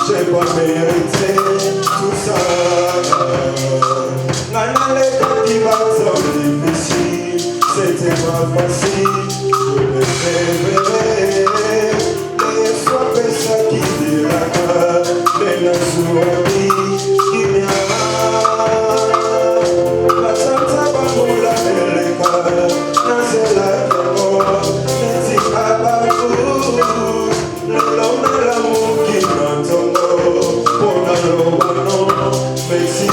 j'ai pas mérité tout ça. Les captivations difficiles, c'était pas facile. Je me réveillais, les soirs et ça qui dira, les nains qui vient. La santa baboula et les cas, c'est la mort, c'est à babou. L'homme et l'amour qui m'attendent, pour la loi, merci.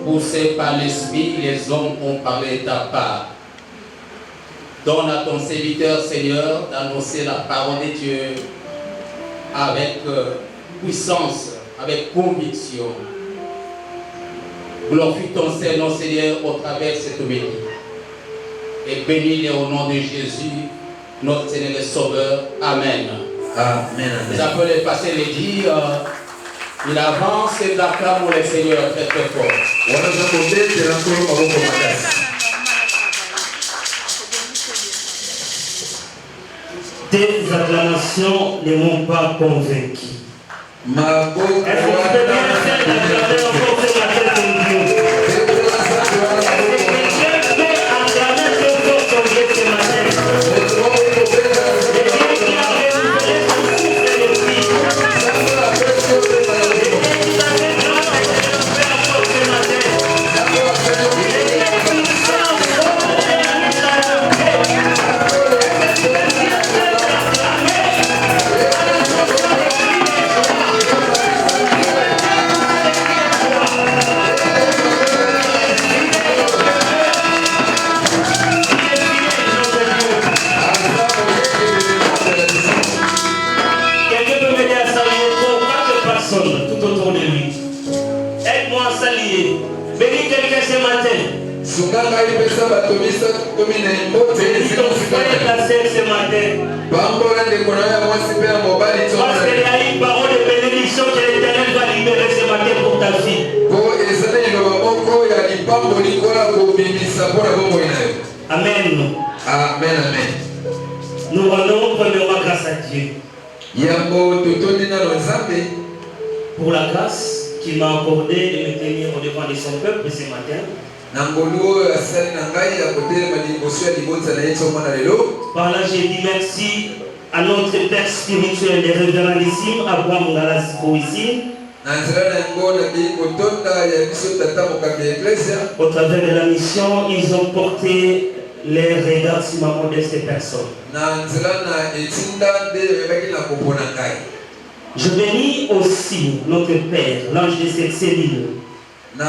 Poussés par l'Esprit, les hommes ont parlé de ta part. Donne à ton serviteur, Seigneur, d'annoncer la parole de Dieu avec puissance, avec conviction. Glorifie ton Seigneur, Seigneur, au travers de cette homélie. Et bénis-les au nom de Jésus, notre Seigneur et Sauveur. Amen. Amen. Vous appelez passer les dire. Il avance et l'acclame le Seigneur très très fort. Tes acclamations ne m'ont pas convaincu. Est-ce que vous pouvez bien faire d'acclamer encore ce matin ton Dieu? Je peux acclamer Dieu pour ton Dieu ce matin. Tout autour de lui. Aide-moi à saluer. Bénis quelqu'un ce matin. Bénis ton frère placé ce matin. Parce qu'il y a une parole de bénédiction que l'Éternel va libérer ce matin pour ta fille. Amen. Amen, amen. Nous rendons premièrement grâce à Dieu pour la grâce qu'il m'a accordée de me tenir au devant de son peuple ce matin. Par là, j'ai dit merci à notre Père spirituel, le révérendissime Abraham Ngalasiko ici. Au travers de la mission, ils ont porté les regards sur ma modeste personne. Je bénis aussi notre Père, l'ange de cette cellule. Le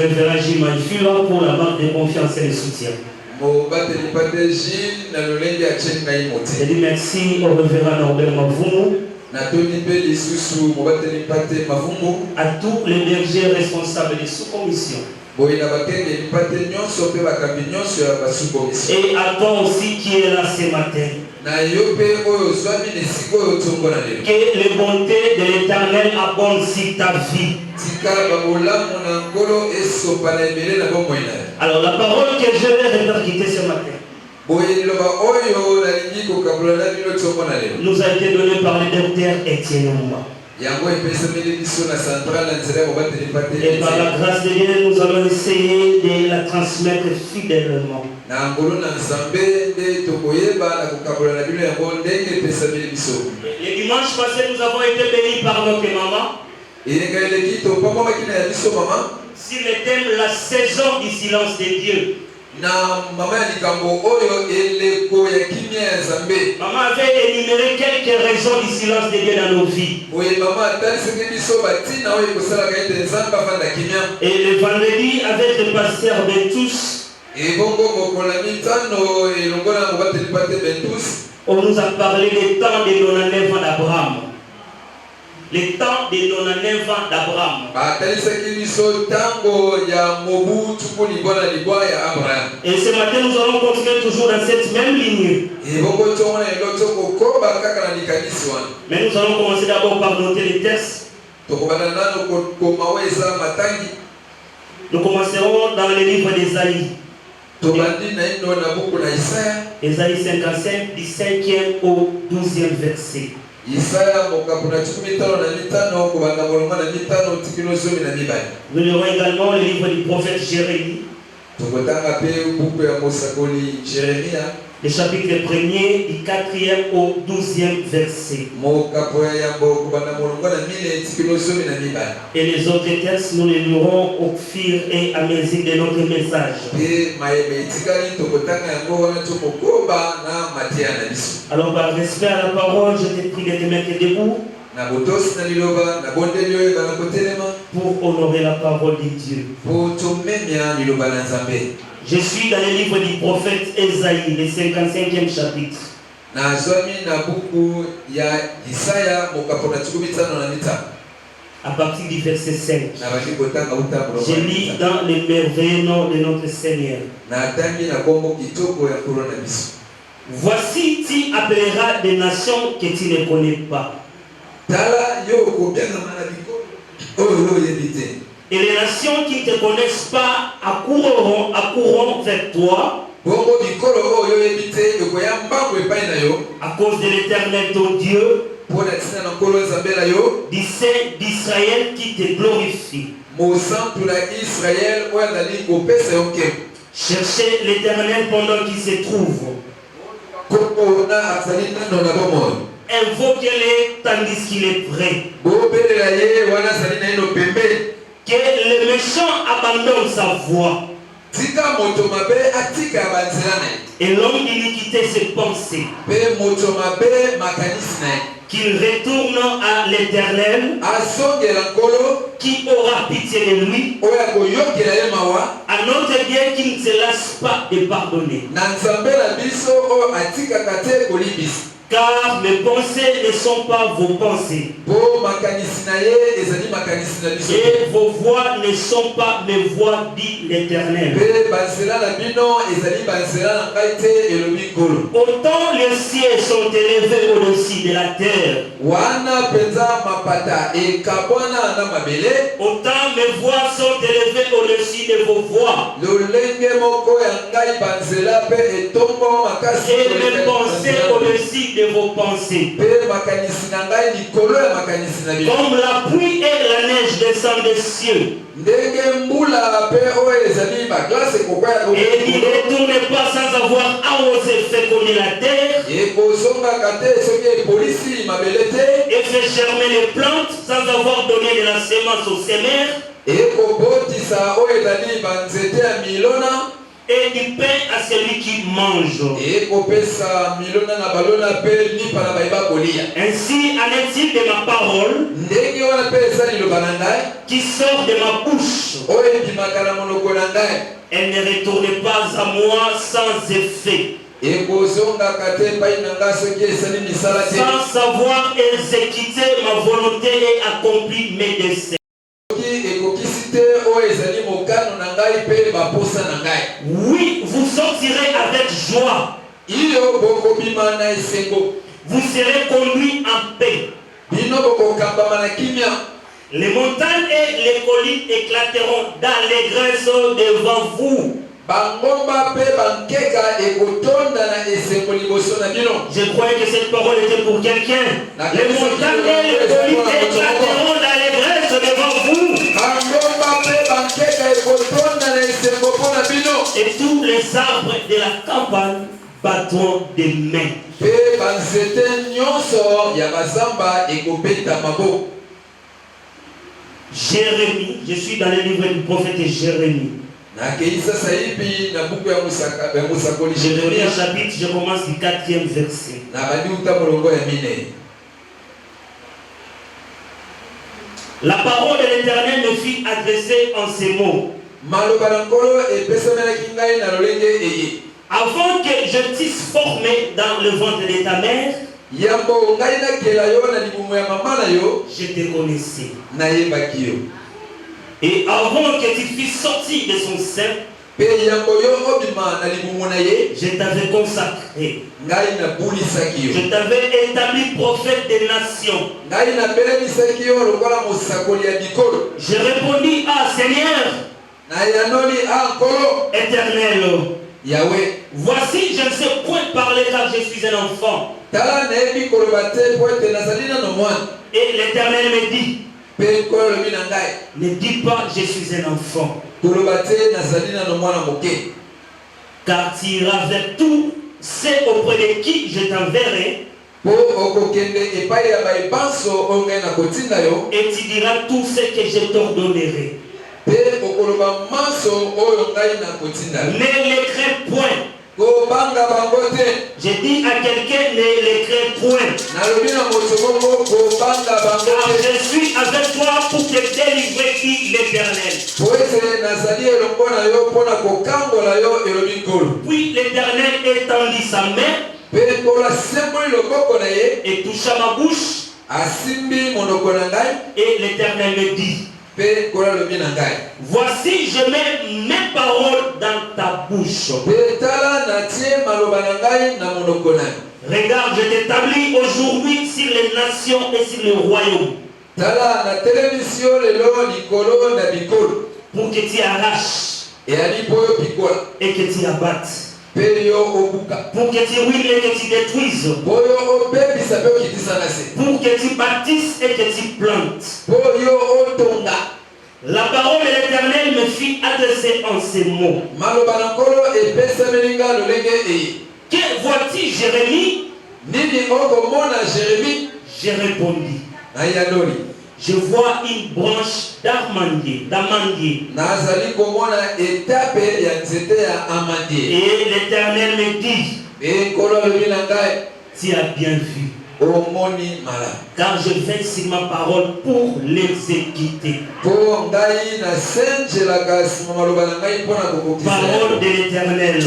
révérend Gilles Manfula pour la marque de confiance et de soutien. Je dis merci au révérend Norbert Mavungu, à tous les bergers responsables des sous-commissions. Et à toi aussi qui est là ce matin. Que les bontés de l'Éternel abondent sur ta vie. Alors la parole que je vais répercuter ce matin nous a été donnée par le docteur Étienne Mouma. Et par la grâce de Dieu, nous allons essayer de la transmettre fidèlement. Le dimanche passé, nous avons été bénis par notre maman sur le thème la saison du silence de Dieu. Maman avait énuméré quelques raisons du silence de Dieu dans nos vies. Et le vendredi, avec le pasteur Bentus, on nous a parlé des temps de 99 ans d'Abraham. Les temps de 99 ans d'Abraham. Et ce matin, nous allons continuer toujours dans cette même ligne. Mais nous allons commencer d'abord par noter les textes. Nous commencerons dans le livre d'Ésaïe. Ésaïe 55, du 5e au 12e verset. Nous lirons également le livre du prophète Jérémie, le chapitre 1er du 4e au 12e verset. Et les autres textes, nous les lirons au fur et à mesure de notre message. Alors par respect à la parole, je te prie de te mettre debout pour honorer la parole de Dieu. Je suis dans le livre du prophète Ésaïe, le 55e chapitre. À partir du verset 5. Je lis dans le merveilleux nom de notre Seigneur. Voici, tu appelleras des nations que tu ne connais pas. Et les nations qui ne te connaissent pas accourront vers toi à cause de l'Éternel ton Dieu, du Saint d'Israël qui te glorifie. Cherchez l'Éternel pendant qu'il se trouve. Invoquez-le tandis qu'il est prêt. Que le méchant abandonne sa voie et l'homme d'iniquité ses pensées. Qu'il retourne à l'Éternel qui aura pitié de lui, à notre Dieu qui ne se lasse pas de pardonner. Car mes pensées ne sont pas vos pensées. Et vos voix ne sont pas mes voix, dit l'Éternel. Autant les cieux sont élevés au-dessus de la terre, autant mes voix sont élevées au-dessus de vos voix. Et mes pensées au-dessus de vos pensées. Comme la pluie et la neige descendent des cieux. Et ne retournez pas sans avoir arrosé, fécondé la terre, et fait germer les plantes sans avoir donné de la semence aux semeurs, et du pain à celui qui mange. Ainsi en est-il de ma parole qui sort de ma bouche. Elle ne retourne pas à moi sans effet, sans savoir exécuter ma volonté et accomplir mes desseins. Oui, vous sortirez avec joie Vous serez conduits en paix. Les montagnes et les collines éclateront d'allégresse devant vous. Je croyais que cette parole était pour quelqu'un. Les montagnes et les collines éclateront d'allégresse devant vous. Et tous les arbres de la campagne battront des mains. Jérémie, je suis dans le livre du prophète Jérémie. Jérémie chapitre, je commence du 4e verset. La parole de l'Éternel me fit adresser en ces mots. Avant que je t'eusse formé dans le ventre de ta mère, je te connaissais. Et avant que tu fusses sorti de son sein, je t'avais consacré. Je t'avais établi prophète des nations. Je répondis à Seigneur éternel, voici, je ne sais point parler car je suis un enfant. Et l'Éternel me dit, ne dis pas je suis un enfant, car tu iras vers tous ceux auprès de qui je t'enverrai, et tu diras tout ce que je t'ordonnerai. Ne l'écris point. J'ai dit à quelqu'un, ne l'écris point. Car je suis avec toi pour te délivrer, dit l'Éternel. Puis l'Éternel étendit sa main et toucha ma bouche. Et l'Éternel me dit, voici, je mets mes paroles dans ta bouche. Regarde, je t'établis aujourd'hui sur les nations et sur le royaume. Pour que tu arraches et que tu abattes. Pour que tu ruines et que tu détruises. Pour que tu bâtisses et que tu plantes. La parole de l'Éternel me fit adresser en ces mots. Que vois-tu, Jérémie? J'ai répondu. Je vois une branche d'amandier. Et l'Éternel me dit, tu as bien vu. Car je vais sur ma parole pour l'exécuter. Parole de l'Éternel.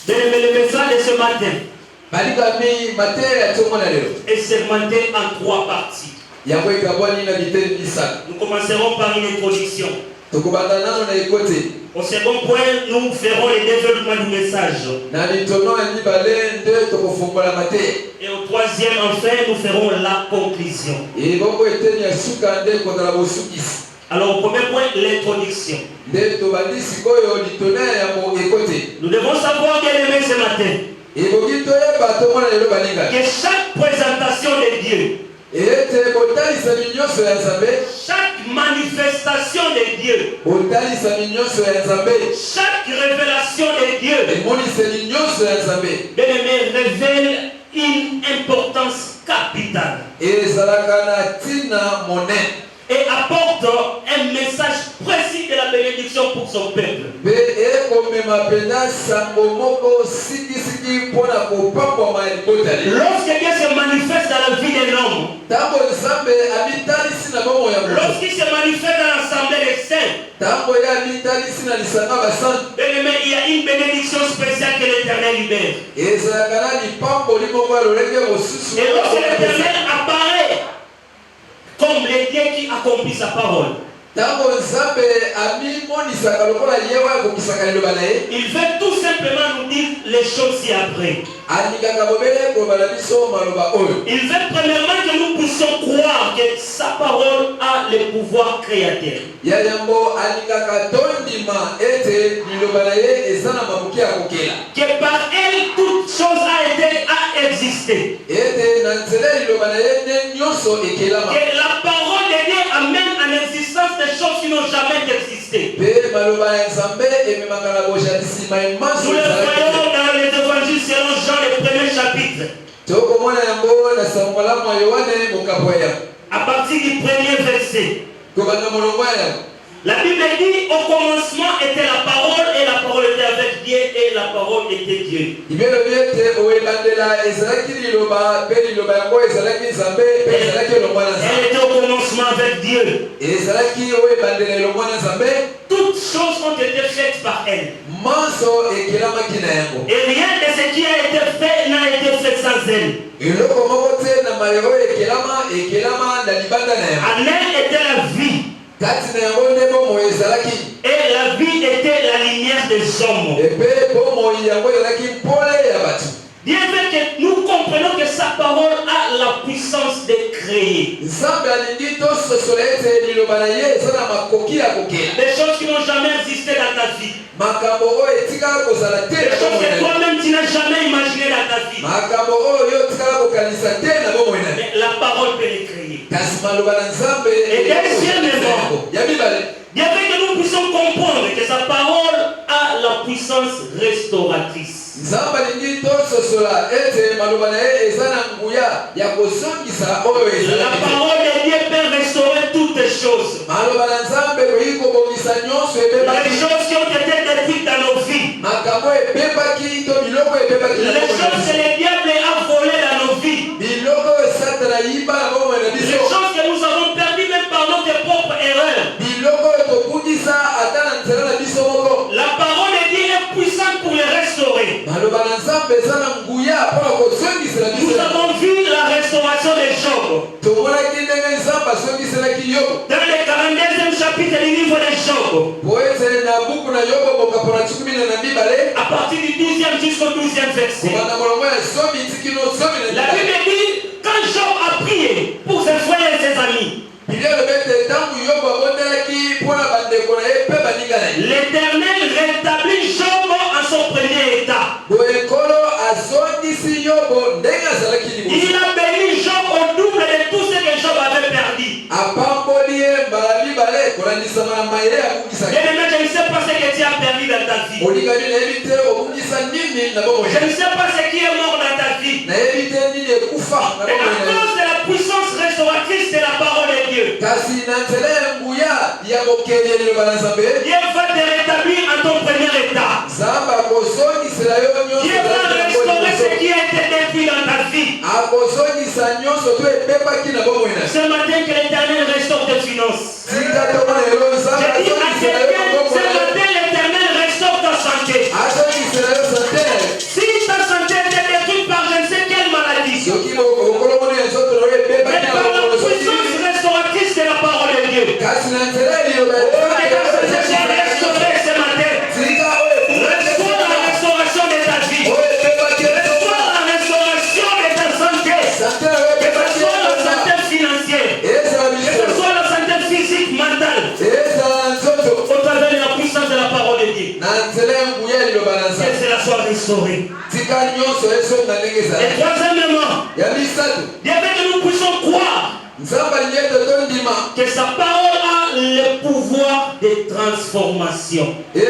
Bien-aimé, le message de ce matin est segmenté en 3 parties. Nous commencerons par une introduction. Au second point, nous ferons le développement du message. Et au troisième, enfin, nous ferons la conclusion. Alors, au premier point, l'introduction. Nous devons savoir, bien aimé, ce matin, que chaque présentation de Dieu, chaque manifestation de Dieu, chaque révélation de Dieu, bien-aimé, révèle une importance capitale et apporte un message précis de la bénédiction pour son peuple. Lorsque Dieu se manifeste dans la vie d'un homme, lorsqu'il se manifeste dans l'assemblée des saints, il y a une bénédiction spéciale que l'Éternel libère. Et lorsque l'Éternel apparaît comme le Dieu qui accomplit sa parole, Il veut tout simplement nous dire les choses ci-après. Il veut premièrement que nous puissions croire que sa parole a le pouvoir créateur. Que par elle, toute chose a existé. Que la parole de Dieu amène en existence des choses qui n'ont jamais existé. Nous le voyons dans les évangiles selon Jean, le premier chapitre. À partir du premier verset. La Bible dit au commencement était la parole et la parole était avec Dieu et la parole était Dieu. Elle était au commencement avec Dieu. Toutes choses ont été faites par elle. Et rien de ce qui a été fait n'a été fait sans elle. En elle était la vie. Et la vie était la lumière des hommes. Bien fait que nous comprenons que sa parole a la puissance de créer. Des choses qui n'ont jamais existé dans ta vie. Des choses que toi-même tu n'as jamais imaginé dans ta vie. Mais la parole peut les créer. Et deuxièmement, bien fait que nous puissions comprendre que sa parole a la puissance restauratrice. La parole de Dieu peut restaurer toutes les choses. Les choses qui ont été détruites dans nos vies. Les choses que le diable a volées dans nos vies. Les choses que nous avons perdues même par notre propre erreur. La parole de Dieu est puissante pour les restaurer. Nous avons vu la restauration de Job. Dans le 42e chapitre du livre de Job. À partir du 12e jusqu'au 12e verset. La Bible dit, quand Job a prié pour ses frères et ses amis, l'Éternel rétablit Job en son premier état. Il a béni Job au double de tout ce que Job avait perdu. Je ne sais pas ce que tu as perdu dans ta vie. Je ne sais pas ce qui est mort dans ta vie. Mais à cause de la puissance restauratrice de la parole de Dieu, Dieu va te rétablir en ton premier état. Dieu va restaurer ce qui a été détruit dans ta vie. Ce matin, que l'Éternel restaure tes finances. Je dis à quelqu'un, ce matin, l'Éternel restaure ta santé. Si ta santé était détruite par je ne sais quelle maladie, mais par la puissance restauratrice de la parole de Dieu, que ta santé soit restaurée ce matin. Reçois la restauration de ta vie. Reçois la restauration de ta santé. Que ce soit la santé financière. Que ce soit la santé physique, mentale. Au travers de la puissance de la parole de Dieu. Que cela soit restauré. Et troisièmement, bien que nous puissions croire que sa parole a le pouvoir de transformation. Le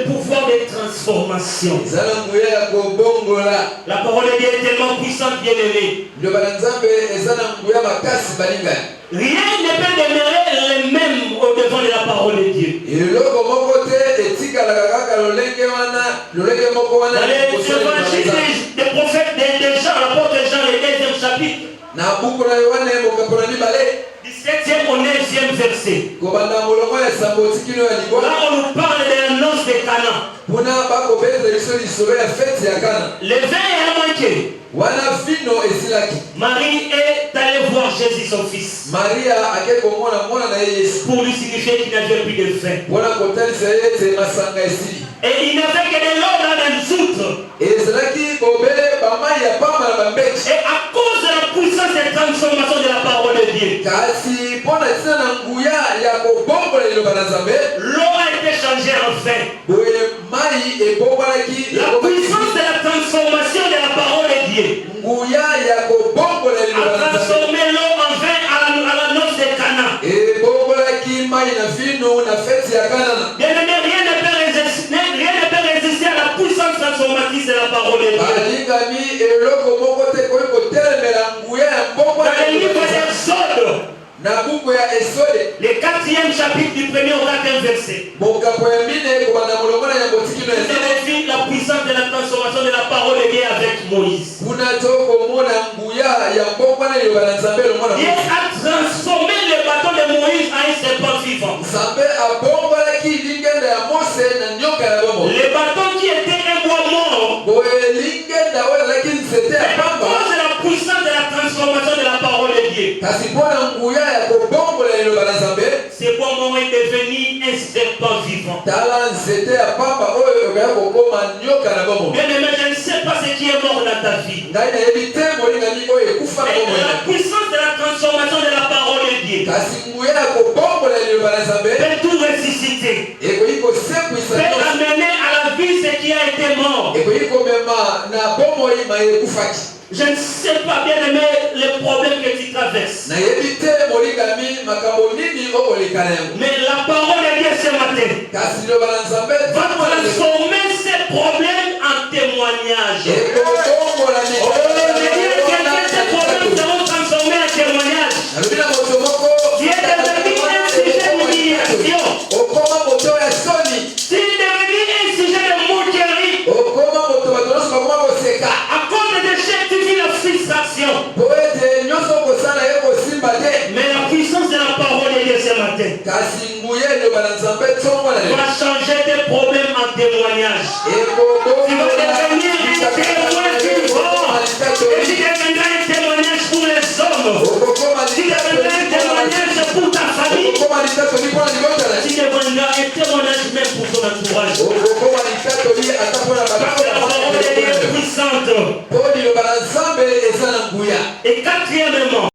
pouvoir de transformation. La parole de Dieu est tellement puissante, bien aimée. Rien ne peut demeurer le même au devant de la parole de Dieu. Dans les évangiles des prophètes de Jean, l'apôtre Jean, le 2e chapitre, du 7e au 9e verset, là on nous parle de l'annonce noces de Cana. Puna bako beza liso lisolo ya fête ya Kana. Le vin est manqué. Wana vino esilaki. Marie est allée voir Jésus son fils. Maria akeko mwana na Yesu. Pour lui signifier qu'il n'avait plus de vin. Wana kotalisa yete masanga esili. Et il n'avait que de l'eau dans les outres. Ezalaki bobele bamai ya pamba na bambeki. Et à cause de la puissance de transformation de la parole de Dieu, Kasi pona tina na nguya ya kobombola liloba na Nzambe, l'eau a été changée en vin. boye mai ebombolaki La puissance de la transformation de la parole de Dieu nguya ya kobombola a liloba na Nzambe. transformé l'eau en vin à la noce de Cana. Ebombolaki mai na vino na feti ya Kana. Bien-aimé, rien ne peut résister à la puissance transformatrice de la parole de Dieu. Balingami eloko moko te koyi kotelemela nguya ya mbombola Dans le livre d'Exode, na buku ya Esode, le 4e chapitre du 1er au 4e verset, mokapo ya mine kobanda molongo na yango tikino vous avez vu la puissance de la transformation de la parole de Dieu avec Moïse. kuna tokomona nguya ya mbombola liloba na Nzambe elongo na Dieu a transformé le bâton de Moïse en un serpent vivant. Nzambe abombolaki lingenda ya Mose na nyoka ya bomo. Le bâton qui était un bois mort, Boye lingenda oyo ezalaki nzete ya à pamba, cause de la puissance de la transformation de la parole de Dieu, kasi mpona nguya ya kobombola liloba na Nzambe, ce bois mort est devenu un serpent vivant. tala nzete ya pamba oyo ekaya kokoma nyoka na bomo. Bien aimé, je ne sais pas ce qui est mort dans ta vie. Ngai nayebi te molingami oyo ekufa na bomo Mais na la puissance de la transformation de la parole de Dieu kasi nguya ya kobombola liloba na Nzambe peut tout ressusciter, ekoyi kosekwisa peut nyonso, amener à la vie ce qui a été mort. ekoyi komema na bomoi mai ekufaki. Je ne sais pas, bien aimé, les problèmes que tu traverses. Nayebi te molingami makambo nini okoleka na yango, Mais la parole de Dieu ce matin kasi liloba na Nzambe va transformer ces problèmes en témoignages. ekobombola Oh, je dis à quelqu'un, ces problèmes seront transformés en témoignages. nalobi na moto moko Tu es devenu un sujet d'humiliation. okoma moto ya soni, Tu es devenu un sujet de moquerie. okoma moto bato nyonso bakoma koseka À cause de tes chefs, tu vis la frustration. po ete nyonso kosala ye kosimba te, Mais la puissance de la parole de Dieu ce matin kasi nguya eloba na Nzambe ntongo na lelo va changer tes problèmes en témoignages. Tu vas devenir un témoin vivant. Et tu deviendras un témoignage pour les hommes. Tu deviendras un témoignage pour ta famille. okokoma litatoli mpona libotana, Tu deviendras un témoignage même pour ton entourage. okokoma litatoli ata mpona Parce que la parole de Dieu est bato puissante. po liloba na Nzambe eza na nguya. Et quatrièmement,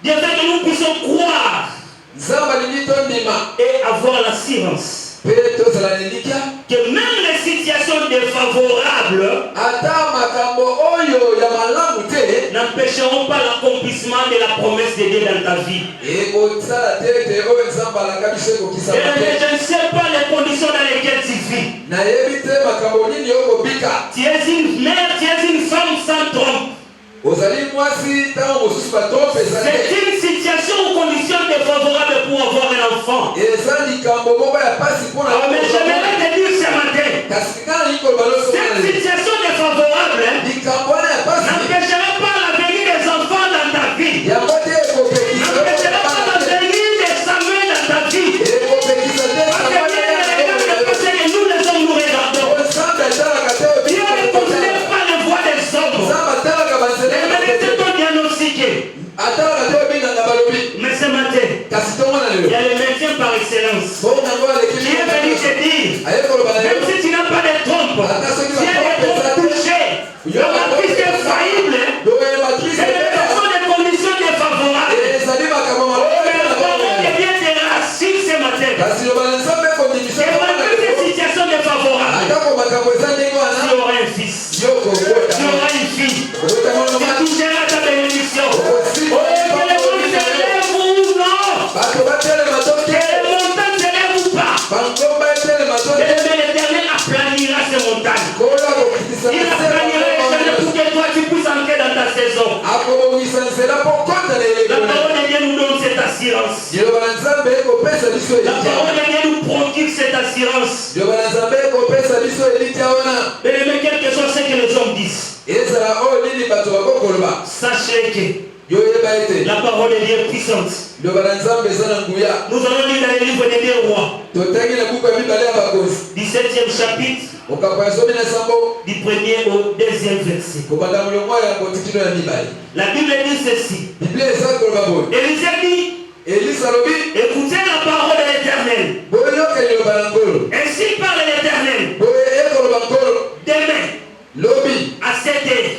Dieu veut que nous puissions croire Nzambe alingi tondima et avoir l'assurance mpe tozala lilikya que même les situations défavorables ata makambo oyo ya malamu te n'empêcheront pas l'accomplissement de la promesse de Dieu dans ta vie. ekosala te ete oyo Nzambe alaka biso ekokisama Et te. je ne sais pas les conditions dans lesquelles tu vis. Nayebi te makambo nini okobika, Tu es une mère, tu es une femme sans trompe. ozali mwasi ntango mosusu batrompe eza C'est te, une situation ou condition défavorable pour avoir un enfant. eza likambo moko ya pasi mpona Mais j'aimerais te dire ce matin, kasi nga nalingi koloba loso cette situation défavorable likambo wana ya pasi n'empêchera pas l'avenir des enfants dans ta vie. yango te ekopekisa N'empêchera pas l'avenir des Samuel dans ta vie. ekopekisa te Parce que bien regarde parce que nous les hommes nous regardons. Nzambe atalaka te Dieu ne considère pas les voix des hommes. Nzambe atalaka banzela Et mais c'est ton diagnostiqué. atalaka te obinganga balobi, Mais ce matin, kasi ntongo na il y lelo a le maintien par excellence. bongo yango aleki Qui est venu te dire, aye koloba na même yo si tu n'as pas de trompe, si elle est trop touchée, la matrice est faillible, loye matrice et ce sont des conditions défavorables. ezali makambo Oh, mais la parole de malamu Dieu te rassure ce matin. kasi loba na Nzambe ekondimisa Et malgré ces situations défavorables, atako makambo eza ndenge tu wana auras un fils, yo tu kokota auras une fille, okotamona tu toucheras ta bénédiction. Oh, okosimba que le monde se lève ou non, bato batelema to que te les montagnes se lèvent ou pas, bangomba etelema to que te l'Éternel aplanira ces montagnes. kolo akokitisa Il aplanira les chemins pour que toi tu puisses entrer dans ta saison. akobongisa nzela mpo kota na La eleko parole de Dieu nous donne cette assurance. liloba na Nzambe ekopesa biso La elikya parole de Dieu nous procure cette assurance. liloba na Nzambe ekopesa biso elikya wana Bien-aimé, quel que soit ce que les hommes disent, ezala oyo nini bato bakokoloba sachez que yo yeba ete La parole de Dieu est puissante. Nous allons lire dans le livre des 2 Rois. 17e chapitre. Du 1er au 2e verset. La Bible dit ceci. Élisée dit, écoutez la parole de l'Éternel. Ainsi parle l'Éternel. Demain, à 7 heures,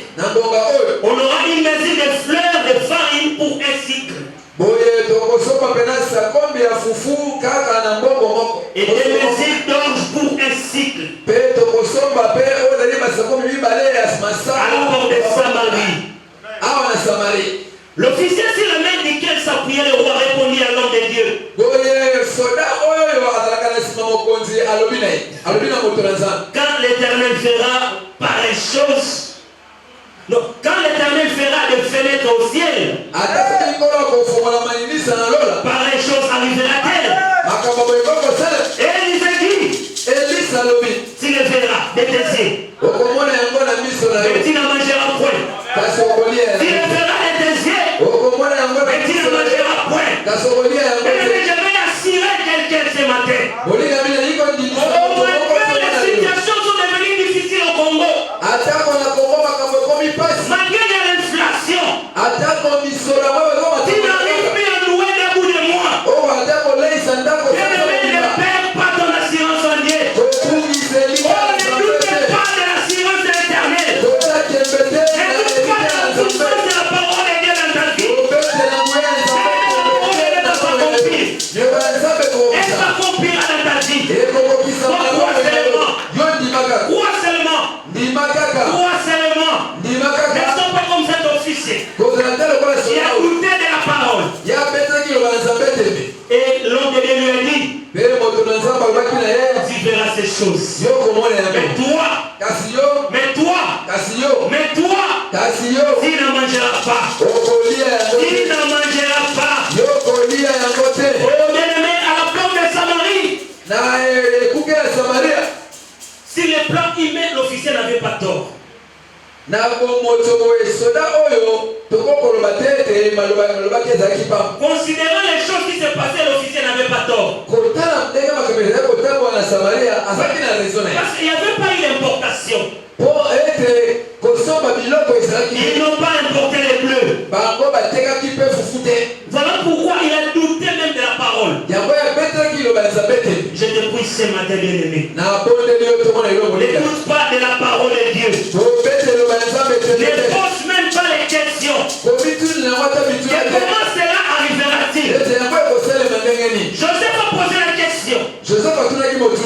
on aura une mesure de fleurs de farine pour un cycle. Et des mesures d'orge pour un cycle. À la porte de Samarie. L'officier sur la main duquel s'appuyait le roi répondit à l'homme de Dieu. Quand l'Éternel fera pareille chose, non, quand l'Éternel fera des fenêtres au ciel, pareille chose arrivera-t-elle? Et Élisée dit, tu le verras de tes yeux, mais tu n'en mangeras point. Tu le verras de tes yeux, mais tu n'en mangeras point. Et je vais assurer quelqu'un ce matin. Les situations sont devenues difficiles au Congo. Malgré l'inflation, tu n'arrives plus à louer des bouts de moi. Bien-aimé, ne perds pas ton assurance en Dieu. Ne doute pas de l'assurance de l'Éternel. Ne doute pas de la puissance de la parole de Dieu dans ta vie. Elle s'accomplira dans ta vie. Crois seulement. Ne sois pas comme cet officier. Il a goûté de la parole. Et l'homme de Dieu lui a dit, tu verras ces choses. Mais toi, tu n'en mangeras pas. Tu n'en mangeras pas. Oh bien-aimé, à la porte de Samarie, si le plan humain, l'officier n'avait pas tort. Considérant les choses qui se passaient, l'officier n'avait pas tort. Parce qu'il n'y avait pas eu d'importation. Ils n'ont pas importé les bleus. Voilà pourquoi il a douté même de la parole. Je te prie ce matin, bien-aimé. Ne doute pas de la parole de Dieu. Ne pose même pas les questions. Et comment cela arrivera-t-il? Joseph a posé la question.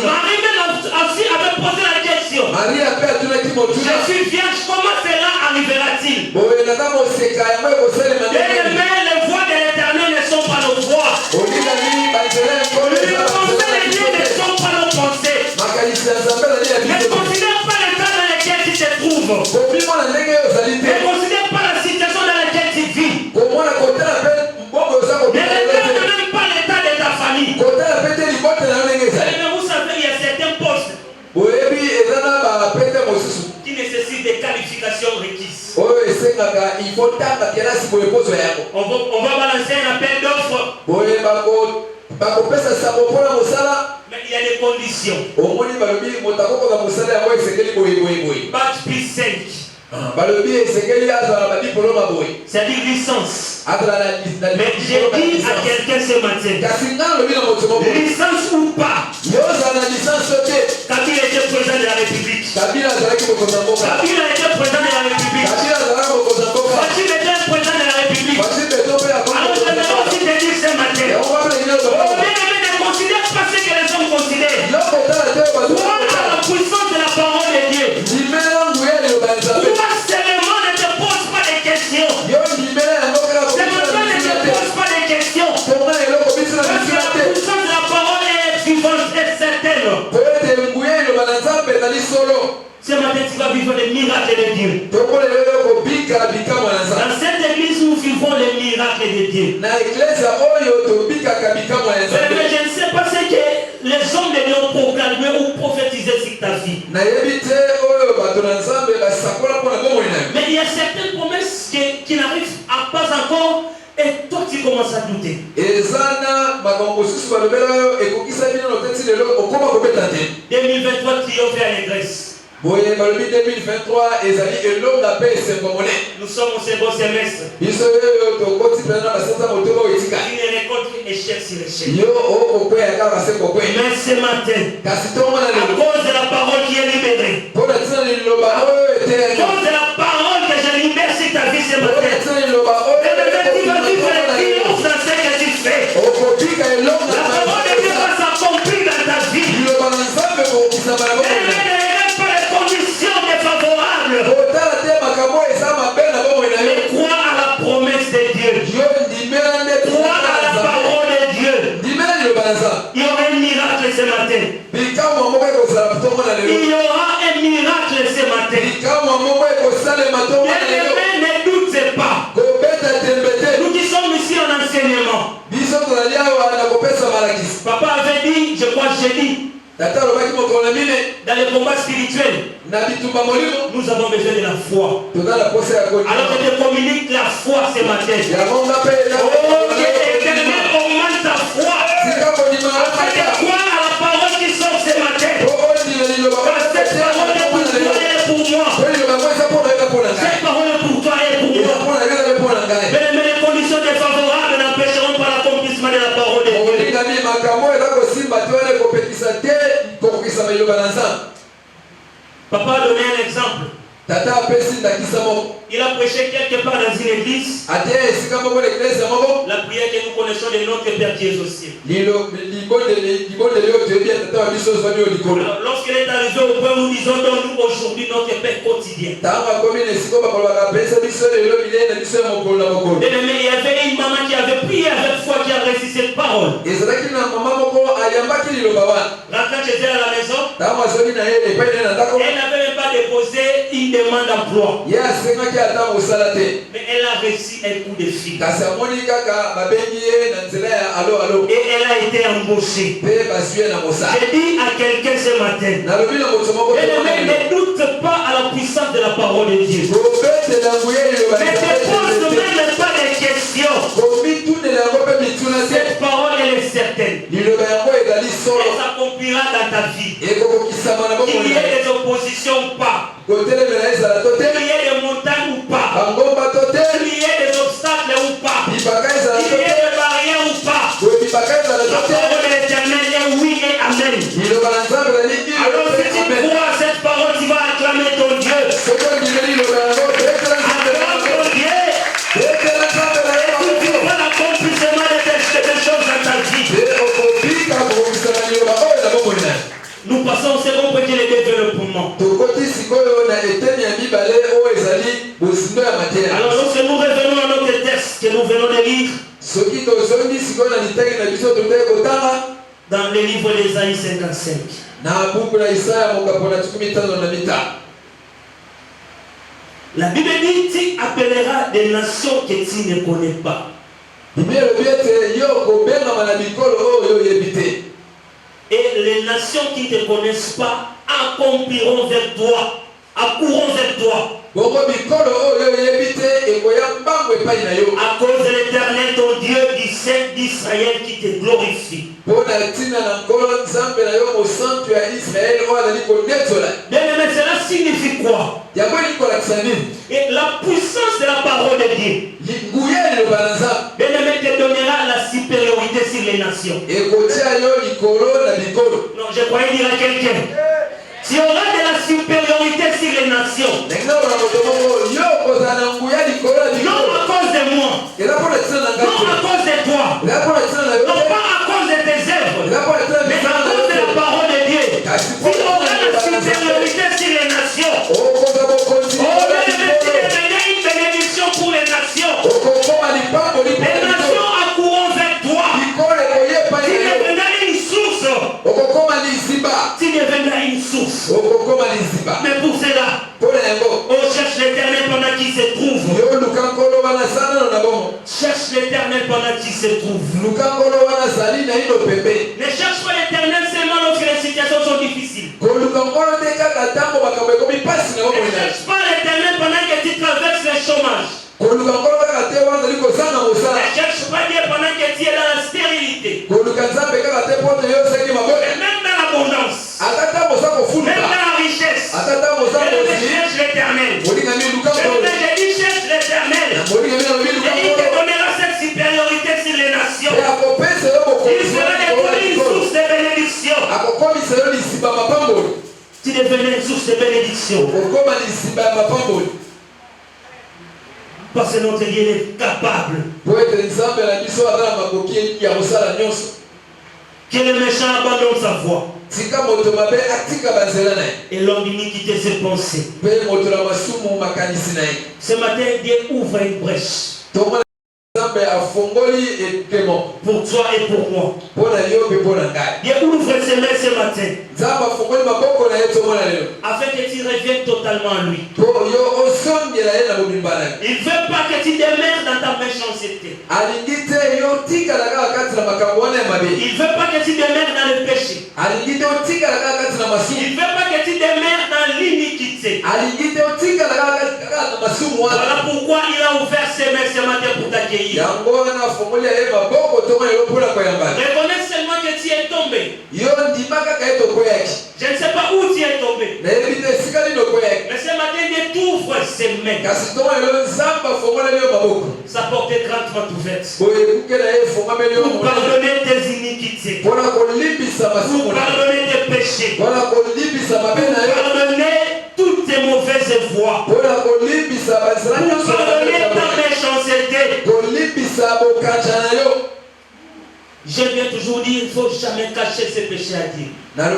Marie aussi avait posé la question. Je suis vierge, comment cela arrivera-t-il? Bien-aimé, les voix de l'Éternel ne sont pas nos voix. Les pensées de Dieu ne sont pas nos pensées. Ne considère pas l'état dans lequel tu te trouves. Ne considère pas la situation dans laquelle tu vis. Ne regarde même pas l'état de ta famille. Mais vous savez, il y a certains postes qui nécessitent des qualifications requises. On va balancer un appel d'offres. Mais il y a des conditions. Bac plus 5. C'est-à-dire licence. Mais j'ai dit à quelqu'un ce matin, licence ou pas, Kabila était président de la République. Kabila était président de la République. Bachir était président de la République. Alors je vais aussi te dire ce matin, ne considère pas ce que les hommes considèrent. Crois à la puissance de la parole de Dieu. Crois seulement, ne te pose pas de questions. Ne te pose pas de questions. Parce que la puissance de la parole est vivante et certaine. Ce matin, tu vas vivre les miracles de Dieu. Dans cette église, nous vivons les miracles de Dieu. Mais je ne sais pas ce que les hommes de Dieu ont proclamé ou prophétisé sur ta vie. Mais il y a certaines promesses qui n'arrivent pas encore et 2023 triomphe à l'Église. Nous sommes Nous sommes au second semestre. Une récolte échec sur échec. Mais ce matin, à cause de la parole qui est libérée, à cause de la parole que je libère sur ta vie ce matin, tu vas vivre le triomphe dans ce que tu fais. La parole de Dieu va s'accomplir dans ta vie. Mais crois à la promesse de Dieu. Crois à la parole de Dieu. Il y aura un miracle ce matin. Il y aura un miracle ce matin. Bien-aimé, ne doute pas. Nous qui sommes ici en enseignement. Papa avait dit, je crois que j'ai dit, dans les combats spirituels, nous avons besoin de la foi. Alors je te communique la foi ce matin. Oh Dieu éternel, augmente ta foi. Afin de croire à la parole qui sort ce matin. Car cette parole est pour toi et pour moi. Cette parole est pour toi et pour moi. Mais les conditions défavorables n'empêcheront pas l'accomplissement de la parole de Dieu. Papa a donné un exemple. Il a prêché quelque part dans une église la prière que nous connaissons de notre Père qui est aux cieux. Lorsqu'il est arrivé au point où nous disons donne-nous aujourd'hui notre Père quotidien. Il y avait une maman qui avait prié avec foi qui a reçu cette parole. Rentrant chez elle à la maison, elle n'avait même pas déposé une demande d'emploi. Mais elle a reçu un coup de fil. Et elle a été embauchée. J'ai dit à quelqu'un ce matin, ne doute pas à la puissance de la parole de Dieu. Ne te pose même pas de questions. Cette parole elle est certaine. Elle s'accomplira dans ta vie. Qu'il y ait des oppositions ou pas. Qu'il y ait des montagnes ou pas. Qu'il y ait des obstacles ou pas. Qu'il y ait des barrières ou pas. La parole de l'Éternel est oui et amen. Alors si tu crois à cette parole, tu vas acclamer ton Dieu. Acclame ton Dieu. Et tu vivras l'accomplissement des choses dans ta vie. Nous passons au second point qui est le développement. Alors lorsque nous revenons à notre texte que nous venons de lire dans le livre d'Ésaïe 55. La Bible dit tu appelleras des nations que tu ne connais pas. Et les nations qui ne te connaissent pas accompliront vers toi, accourront vers toi. À cause de l'Éternel, ton Dieu, du Saint d'Israël qui te glorifie. Bien-aimé, cela signifie quoi? Et la puissance de la parole de Dieu, bien-aimé, te donnera la supériorité sur les nations. Non, je croyais dire à quelqu'un, tu auras de la supériorité sur les nations. Non à cause de moi. Non à cause de toi. Non pas à cause de tes œuvres. Mais à cause de la parole de Dieu. Tu auras la supériorité sur les nations. Oh, bien-aimé, tu devenais une bénédiction pour les nations. Les nations accourront vers toi. Tu deviendras une source. Tu deviendras une source. Mais pour cela, on cherche l'Éternel pendant qu'il se trouve. Cherche l'Éternel pendant qu'il se trouve. Ne cherche pas l'Éternel seulement lorsque les situations sont difficiles. Ne cherche pas l'Éternel pendant que tu traverses le chômage. Ne cherche pas Dieu pendant que tu es dans la stérilité. Tu devenais une source de bénédiction. Parce que notre Dieu est capable. Que le méchant abandonne sa voie. Et l'homme d'iniquité ses pensées. Ce matin, Dieu ouvre une brèche. Pour toi et pour moi. Dieu ouvre ses mains ce matin. Afin que tu reviennes totalement à lui. Il ne veut pas que tu demeures dans ta méchanceté. Il ne veut pas que tu demeures dans le péché. Il ne veut pas que tu demeures dans l'iniquité. Voilà pourquoi il a ouvert ses mains ce matin pour t'accueillir. Reconnais seulement que tu es tombé. Je ne sais pas où tu es tombé. Mais ce matin, Dieu t'ouvre ses mains. Sa porte est grandement ouverte. Pour pardonner tes iniquités. Pour pardonner tes péchés. Pour pardonner toutes tes mauvaises voies. Pour pardonner ta méchanceté. Je viens toujours dire, il ne faut jamais cacher ses péchés à Dieu. Même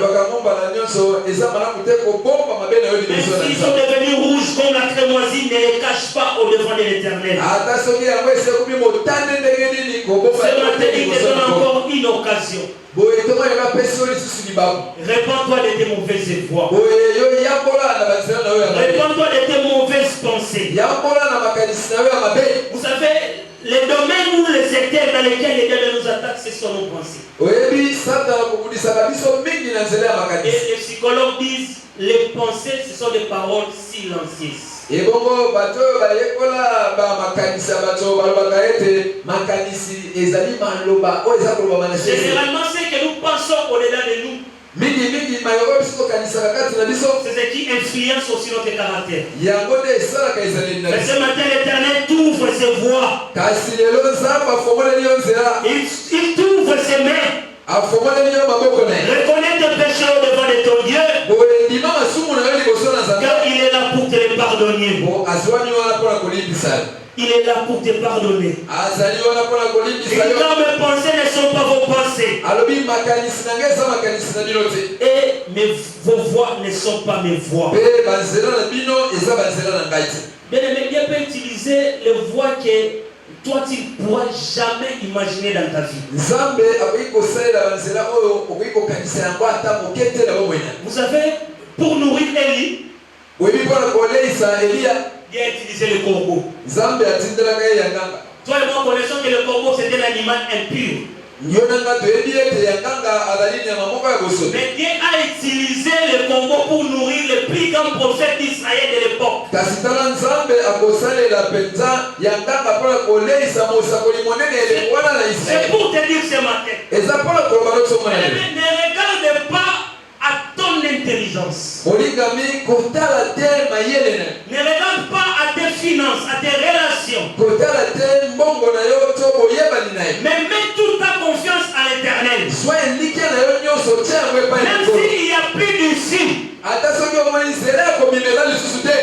s'ils sont devenus rouges comme la crémoisie, ne les cache pas au devant de l'Éternel. Ce matin, il te donne encore une occasion. Répands-toi de tes mauvaises voies. Répands-toi de tes mauvaises pensées. Vous savez, les domaines ou les secteurs dans lesquels les dieux nous attaquent, ce sont nos pensées. Et les psychologues disent, les pensées, ce sont des paroles silencieuses. Généralement, c'est que nous pensons au-delà de nous. C'est ce qui influence aussi notre caractère. Mais ce matin, l'Éternel t'ouvre ses voies. Il t'ouvre ses mains. Reconnais tes péchés au devant de ton Dieu. Car il est là pour te les pardonner. Il est là pour te pardonner. Et quand mes pensées ne sont pas vos pensées. Et vos voix ne sont pas mes voix. Bien aimé, Dieu peut utiliser les voix que toi tu ne pourras jamais imaginer dans ta vie. Vous savez, pour nourrir Élie, Dieu a utilisé le corbeau. Toi et moi connaissons que le corbeau c'était l'animal impur. Mais Dieu a utilisé le corbeau pour nourrir le plus grand prophète d'Israël de l'époque. C'est pour te dire ce matin. Ne regarde pas à ton intelligence. Ne regarde pas à tes finances, à tes relations. Mais mets toute ta confiance à l'Éternel. Même s'il n'y a plus d'issue.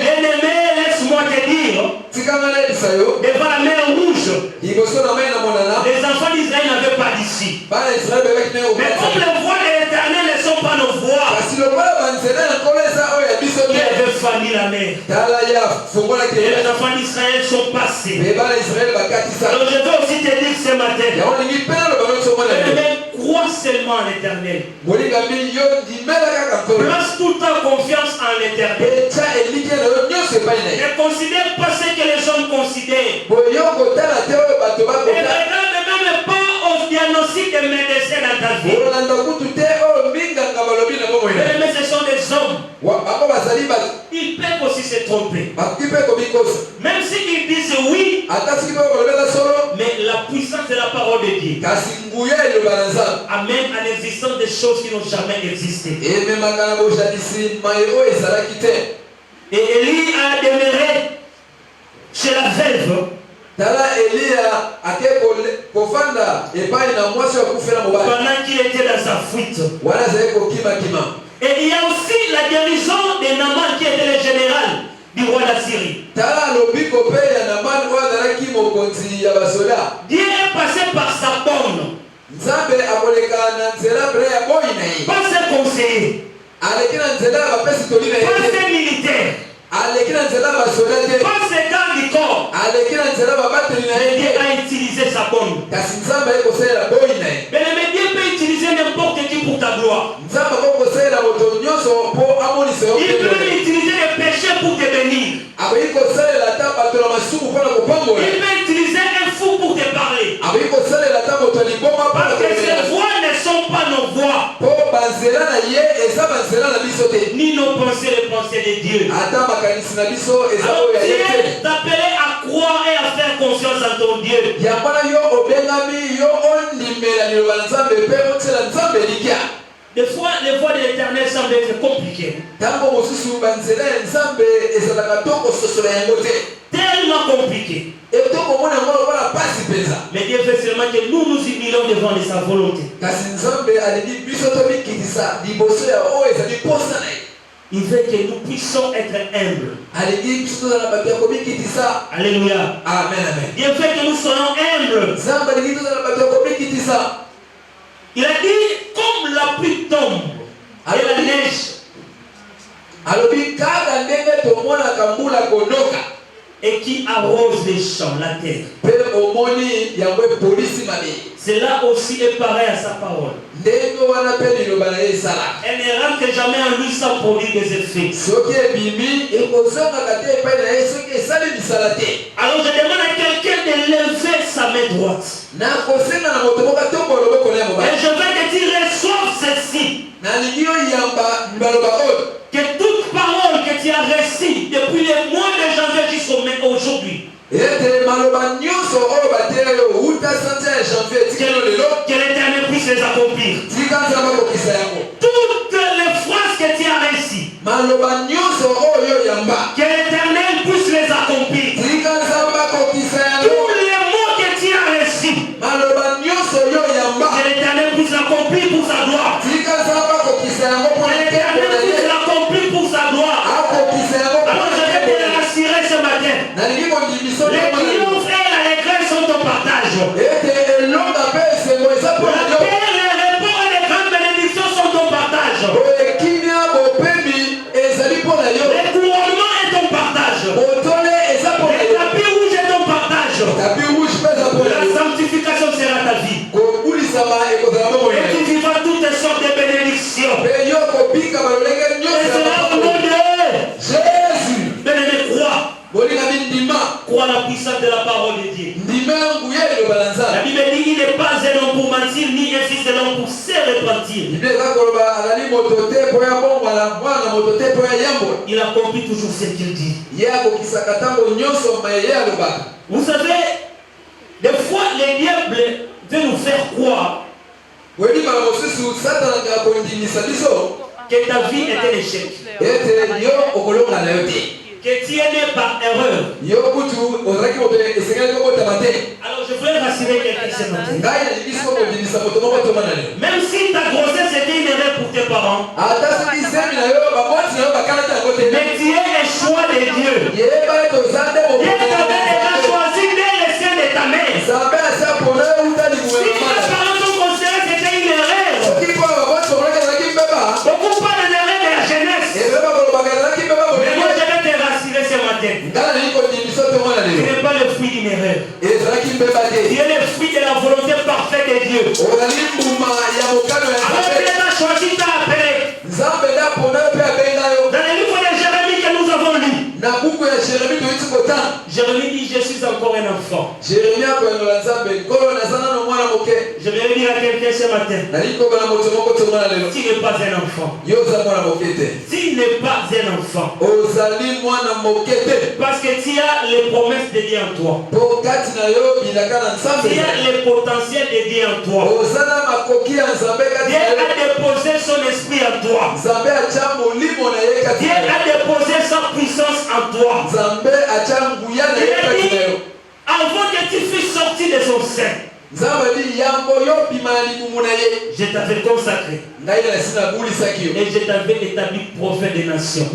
Bien-aimé, laisse-moi te dire, devant la mer rouge, les enfants d'Israël n'avaient pas d'issue. Mais comme les voix de l'Éternel ne sont pas nos voix, qui avait fallu la mer. Et les enfants d'Israël sont passés. Alors je veux aussi te dire ce matin, crois seulement en l'Éternel. Place toute ta confiance en l'Éternel. Ne considère pas ce que les hommes considèrent. Et regarde même pas au diagnostic des médecins dans ta vie. Mais ce sont des hommes. Ils peuvent aussi se tromper. Même s'ils disent oui, mais la puissance de la parole de Dieu amène à l'existence des choses qui n'ont jamais existé. Et Élie a demeuré chez la veuve pendant qu'il était dans sa fuite. Et il y a aussi la guérison de Naaman qui était le général du roi d'Assyrie. Dieu est passé par sa bonne. Pas ses conseillers. Pas ses militaires. Pas ses gardes du corps. Dieu a utilisé sa bonne. Mais le Dieu peut utiliser n'importe qui pour ta gloire. Il peut utiliser les péchés pour te bénir. Il peut utiliser un fou pour te parler. Parce que ces voix ne sont pas nos voix. Ni nos pensées, les pensées de Dieu. Alors Dieu est appelé à croire et à faire confiance en ton Dieu. Des fois, les voies de l'Éternel semblent être compliquées. Tellement compliquées. Mais Dieu fait seulement que nous nous humilions devant sa volonté. Il veut que nous puissions être humbles. Alléluia. Amen. Dieu veut que nous soyons humbles. Il a dit, comme la pluie tombe et la neige, et qui arrose les champs, la terre. Cela aussi est pareil à sa parole. Elle ne rentre jamais en lui sans produire des effets. Alors je demande à quelqu'un de lever sa main droite. Et je veux que tu reçoives ceci. Que toute parole que tu as reçue depuis le mois de janvier jusqu'à aujourd'hui, que l'Éternel puisse les accomplir. Toutes les phrases que tu as reçues, que l'Éternel puisse les accomplir. Tous les mots que tu as reçus, que l'Éternel puisse l'accomplir pour sa gloire. Que l'Éternel puisse l'accomplir pour sa gloire. Alors je vais te rassurer ce matin. Les triomphes et l'allégresse sont au partage. La paix, les reports et les grandes bénédictions sont au partage. Le couronnement est ton partage. Le tapis rouge est ton partage. La sanctification sera ta vie. Et tu vivras toutes sortes de bénédictions. Et cela au nom de Jésus. Bien-aimé, crois la puissance de la parole de Dieu. La Bible dit il n'est pas un homme pour mentir, ni un fils de l'homme pour se repentir. Il accomplit toujours ce qu'il dit. Vous savez, des fois les diables veulent nous faire croire que ta vie est un échec. Que tu es né par erreur. Alors je voulais rassurer quelqu'un ce matin. Même si ta grossesse était une erreur pour tes parents, mais tu es un choix de Dieu. Dieu t'avait déjà choisi dès le sein de ta mère. Si tes parents t'ont considéré c'était une erreur, beaucoup parlent de l'erreur de la jeunesse. Mais moi je vais te rassurer ce matin. Tu n'es pas le fruit d'une erreur. Tu es le fruit de la volonté parfaite de Dieu. Alors Dieu t'a choisi, t'a appelé. Dans le livre de Jérémie que nous avons lu, Jérémie dit je suis encore un enfant. Je vais dire à quelqu'un ce matin, tu n'es pas un enfant. Tu n'es pas un enfant. Parce que tu as les promesses de Dieu en toi. Tu as le potentiel de Dieu en toi. Dieu a déposé son esprit en toi. Dieu a déposé sa puissance en toi. Il a dit, avant que tu fusses sorti de son sein, Je t'avais consacré. Et je t'avais établi prophète des nations.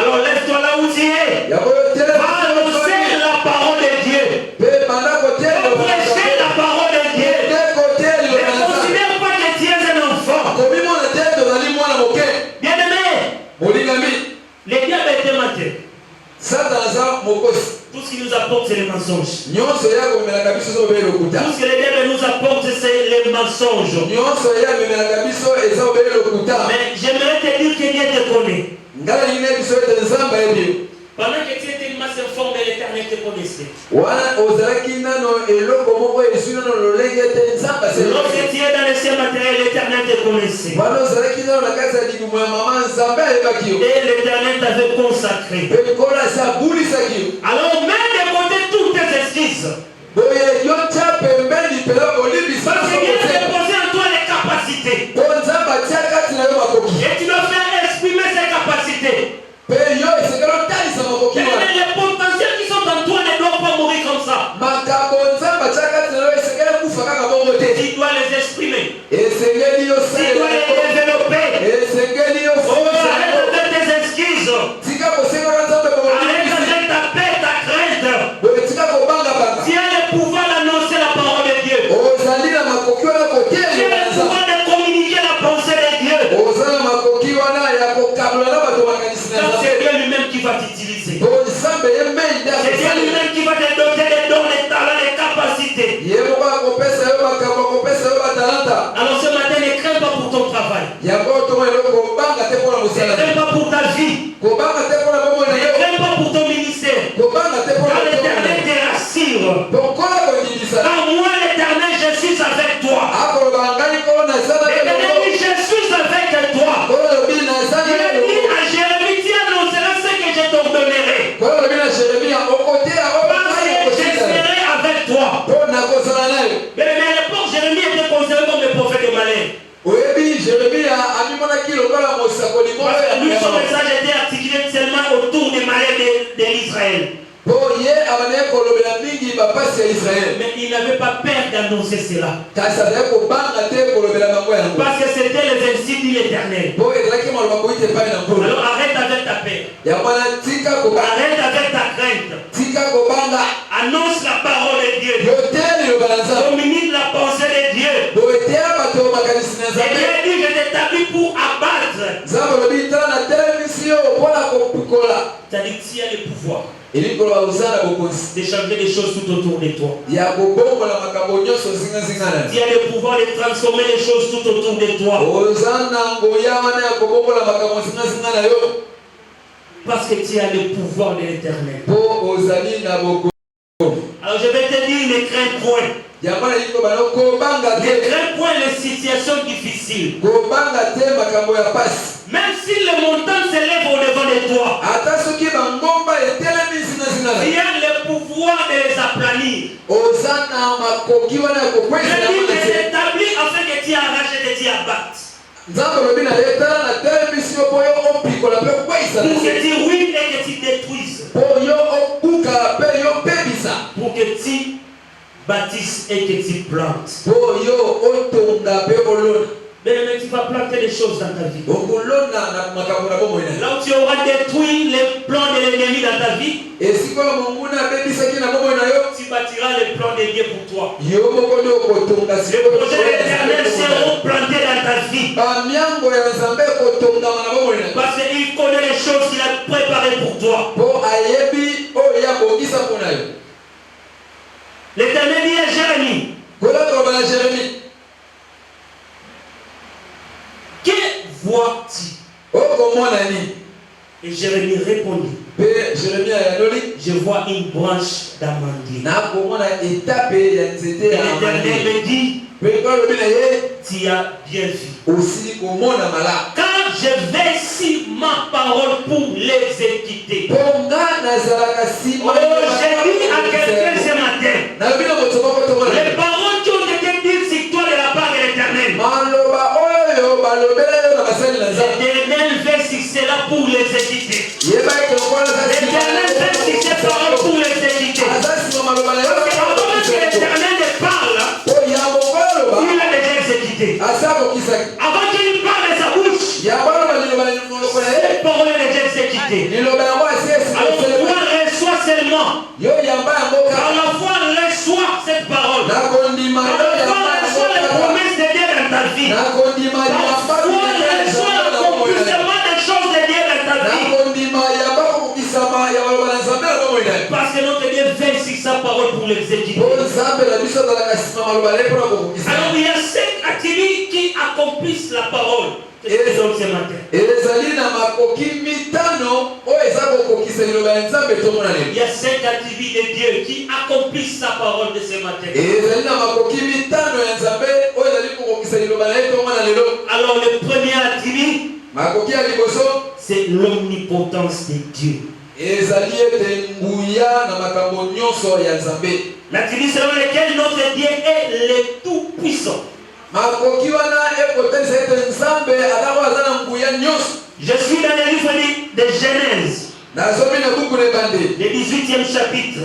Alors lève-toi là où tu es. Va annoncer la parole de Dieu. Prêcher la parole de Dieu. Ne considère pas que tu es un enfant. Bien-aimé, les diables étaient matés. Tout ce qui nous apporte, c'est les mensonges. Tout ce que les diables nous apportent, c'est les mensonges. Mais j'aimerais te dire que Dieu te connaît. Pendant que tu étais une masse informe, l'Éternel te connaissait. Lorsque tu es dans les cieux matériels, l'Éternel te connaissait. Et l'Éternel t'avait consacré. Alors mets de côté toutes tes excuses. Parce que Dieu a déposé en toi les capacités. Et tu dois faire exprimer ces capacités. Les potentiels qui sont en toi ne doivent pas mourir comme ça. Tu dois les exprimer. Tu dois les développer. Arrête avec tes excuses. Arrête avec ta paix, ta crainte. Tu as le pouvoir d'annoncer la parole de Dieu. Tu as le pouvoir de communiquer la pensée de Dieu. C'est Dieu lui-même qui va t'utiliser. C'est Dieu lui-même qui va te donner les dons, les talents, les capacités. Alors ce matin, ne crains pas pour ton travail. Ne crains pas pour ta vie. Ne crains pas pour ton ministère. Car l'Éternel te rassure. Car moi, l'Éternel, je suis avec toi. L'Éternel dit, je suis avec toi. Il a dit à Jérémie, tu annonceras ce que je t'ordonnerai. Parce que je serai avec toi. Mais à l'époque, Jérémie était considéré comme le prophète de malheur. Lui, son message était articulé seulement autour des malheurs de l'Israël. Mais il n'avait pas peur d'annoncer cela. Parce que c'était les ainsi dit l'Éternel. Alors arrête avec ta peur. Arrête avec ta crainte. Annonce la parole de Dieu. Communique la pensée de Dieu. Et Dieu dit, je t'établis pour abattre. C'est-à-dire qu'il y a le pouvoir de changer les choses tout autour de toi. Il y a le pouvoir de transformer les choses tout autour de toi. Parce que tu as le pouvoir de l'Éternel. Alors je vais te dire, ne crains point. Ne crains point les situations difficiles. Même si le montant s'élève au devant de toi, il y a le pouvoir de les aplanir. Je dis de l'établir afin que tu arraches et que tu abattes. Pour que tu ruines et que tu détruises. Pour que tu bâtisses et que tu plantes. Mais tu vas planter des choses dans ta vie. Là où tu auras détruit les plans de l'ennemi dans ta vie, tu bâtiras les plans de Dieu pour toi. Les projets de l'Éternel seront plantés dans ta vie. Parce qu'il connaît les choses qu'il a préparées pour toi. L'Éternel dit à Jérémie, que vois-tu? Et Jérémie répondit, je vois une branche d'amandier. Et l'Éternel me dit, tu as bien vu. Quand je vais sur ma parole pour l'exécuter. Oh, j'ai dit à quelqu'un ce matin, les paroles qui ont été dites sur toi de la part de l'Éternel, l'Éternel fait succès là pour l'exécuter. L'Éternel fait succès parole pour l'exécuter. vérité. Alors toi reçois seulement. Car la foi reçoit cette parole. Car la foi reçoit les promesses de Dieu dans ta vie. La foi reçoit l'accomplissement des choses de Dieu dans ta vie. Parce que notre Dieu veille sur sa parole pour l'exécuter. Alors il y a 5 activités qui accomplissent la parole. Et les hommes ce matin. Il y a 5 activités de Dieu qui accomplissent sa parole de ce matin. Alors le premier activité, c'est l'omnipotence de Dieu. L'activité selon laquelle notre Dieu est le tout-puissant. Je suis dans le livre de Genèse, le 18e chapitre,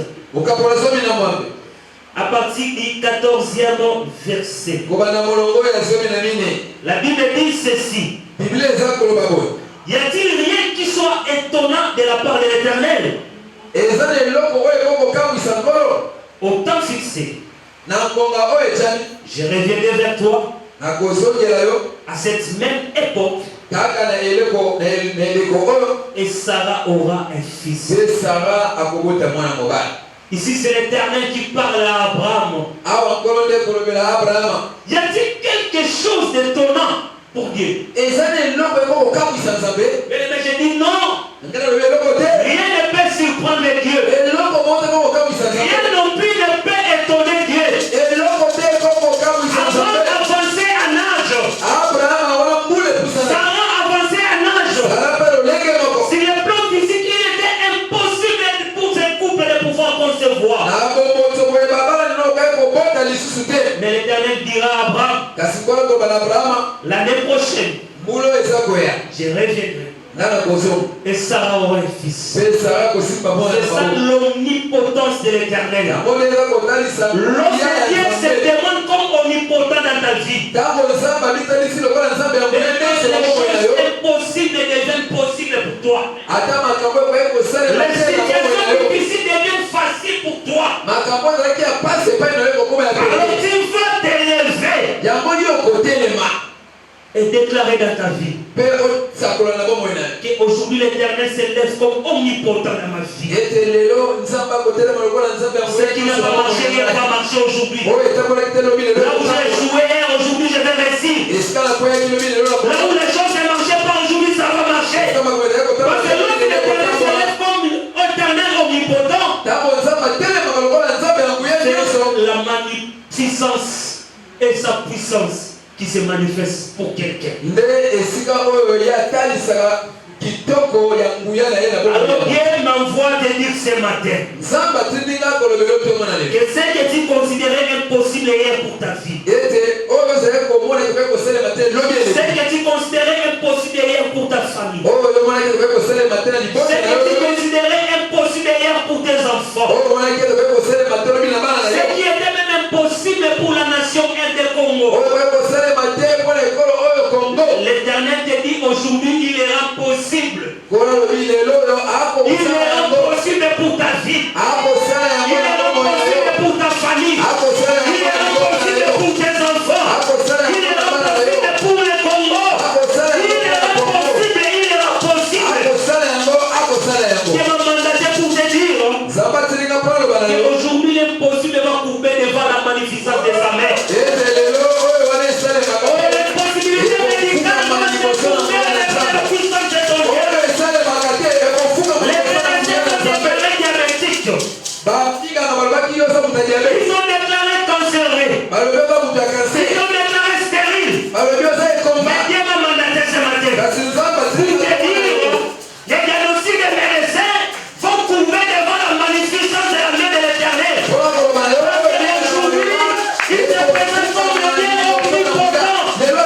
à partir du 14e verset. La Bible dit ceci. Y a-t-il rien qui soit étonnant de la part de l'Éternel? Au temps fixé, je reviendrai vers toi à cette même époque et Sarah aura un fils. Ici c'est l'Éternel qui parle à Abraham. Y a-t-il quelque chose d'étonnant pour Dieu? Mais je dis non. Rien ne peut surprendre Dieu. Rien non plus ne peut étonner Dieu. Avant d'avancer en âge, Sarah avançait en âge. Sur le plan physique, il était impossible pour ce couple de pouvoir concevoir. Mais l'Éternel dira à Abraham, l'année prochaine, je reviendrai. Et Sarah aura un fils. C'est ça l'omnipotence de l'Éternel. Lorsque Dieu se demande comme omnipotent dans ta vie, les choses impossibles deviennent possibles pour toi. Les situations difficiles deviennent faciles pour toi. Alors tu vas t'élever et déclarer dans ta vie qu'aujourd'hui l'Éternel s'élève comme omnipotent dans ma vie. Ce qui n'a pas marché hier va marcher aujourd'hui. Là où j'ai joué hier, aujourd'hui je vais réussir. Là où les choses ne marchaient pas aujourd'hui, ça va marcher. Parce que lorsque l'Éternel s'élève comme éternel omnipotent, c'est la magnificence et sa puissance qui se manifeste pour quelqu'un. Alors Dieu m'envoie te dire ce matin que ce que tu considérais impossible hier pour ta vie, ce que tu considérais impossible hier pour ta famille, ce que tu considérais impossible hier pour tes enfants, ce qui était même impossible pour la nation RD Congo, l'Éternel te dit aujourd'hui il est impossible. Il est impossible pour ta vie. Il est impossible pour ta famille. Il est impossible pour tes enfants. Il est impossible pour le Congo. Il est impossible. Je m'a mandaté pour te dire qu'aujourd'hui l'impossible va couper devant la magnificence de sa mère. Ils ont déclaré cancéreux. Ils ont déclaré stériles. Mais Dieu m'a mandaté ce matin pour te dire les diagnostics des médecins vont couvrir devant la magnificence de la main de l'Éternel. Aujourd'hui, il te présente comme le Dieu omnipotent. La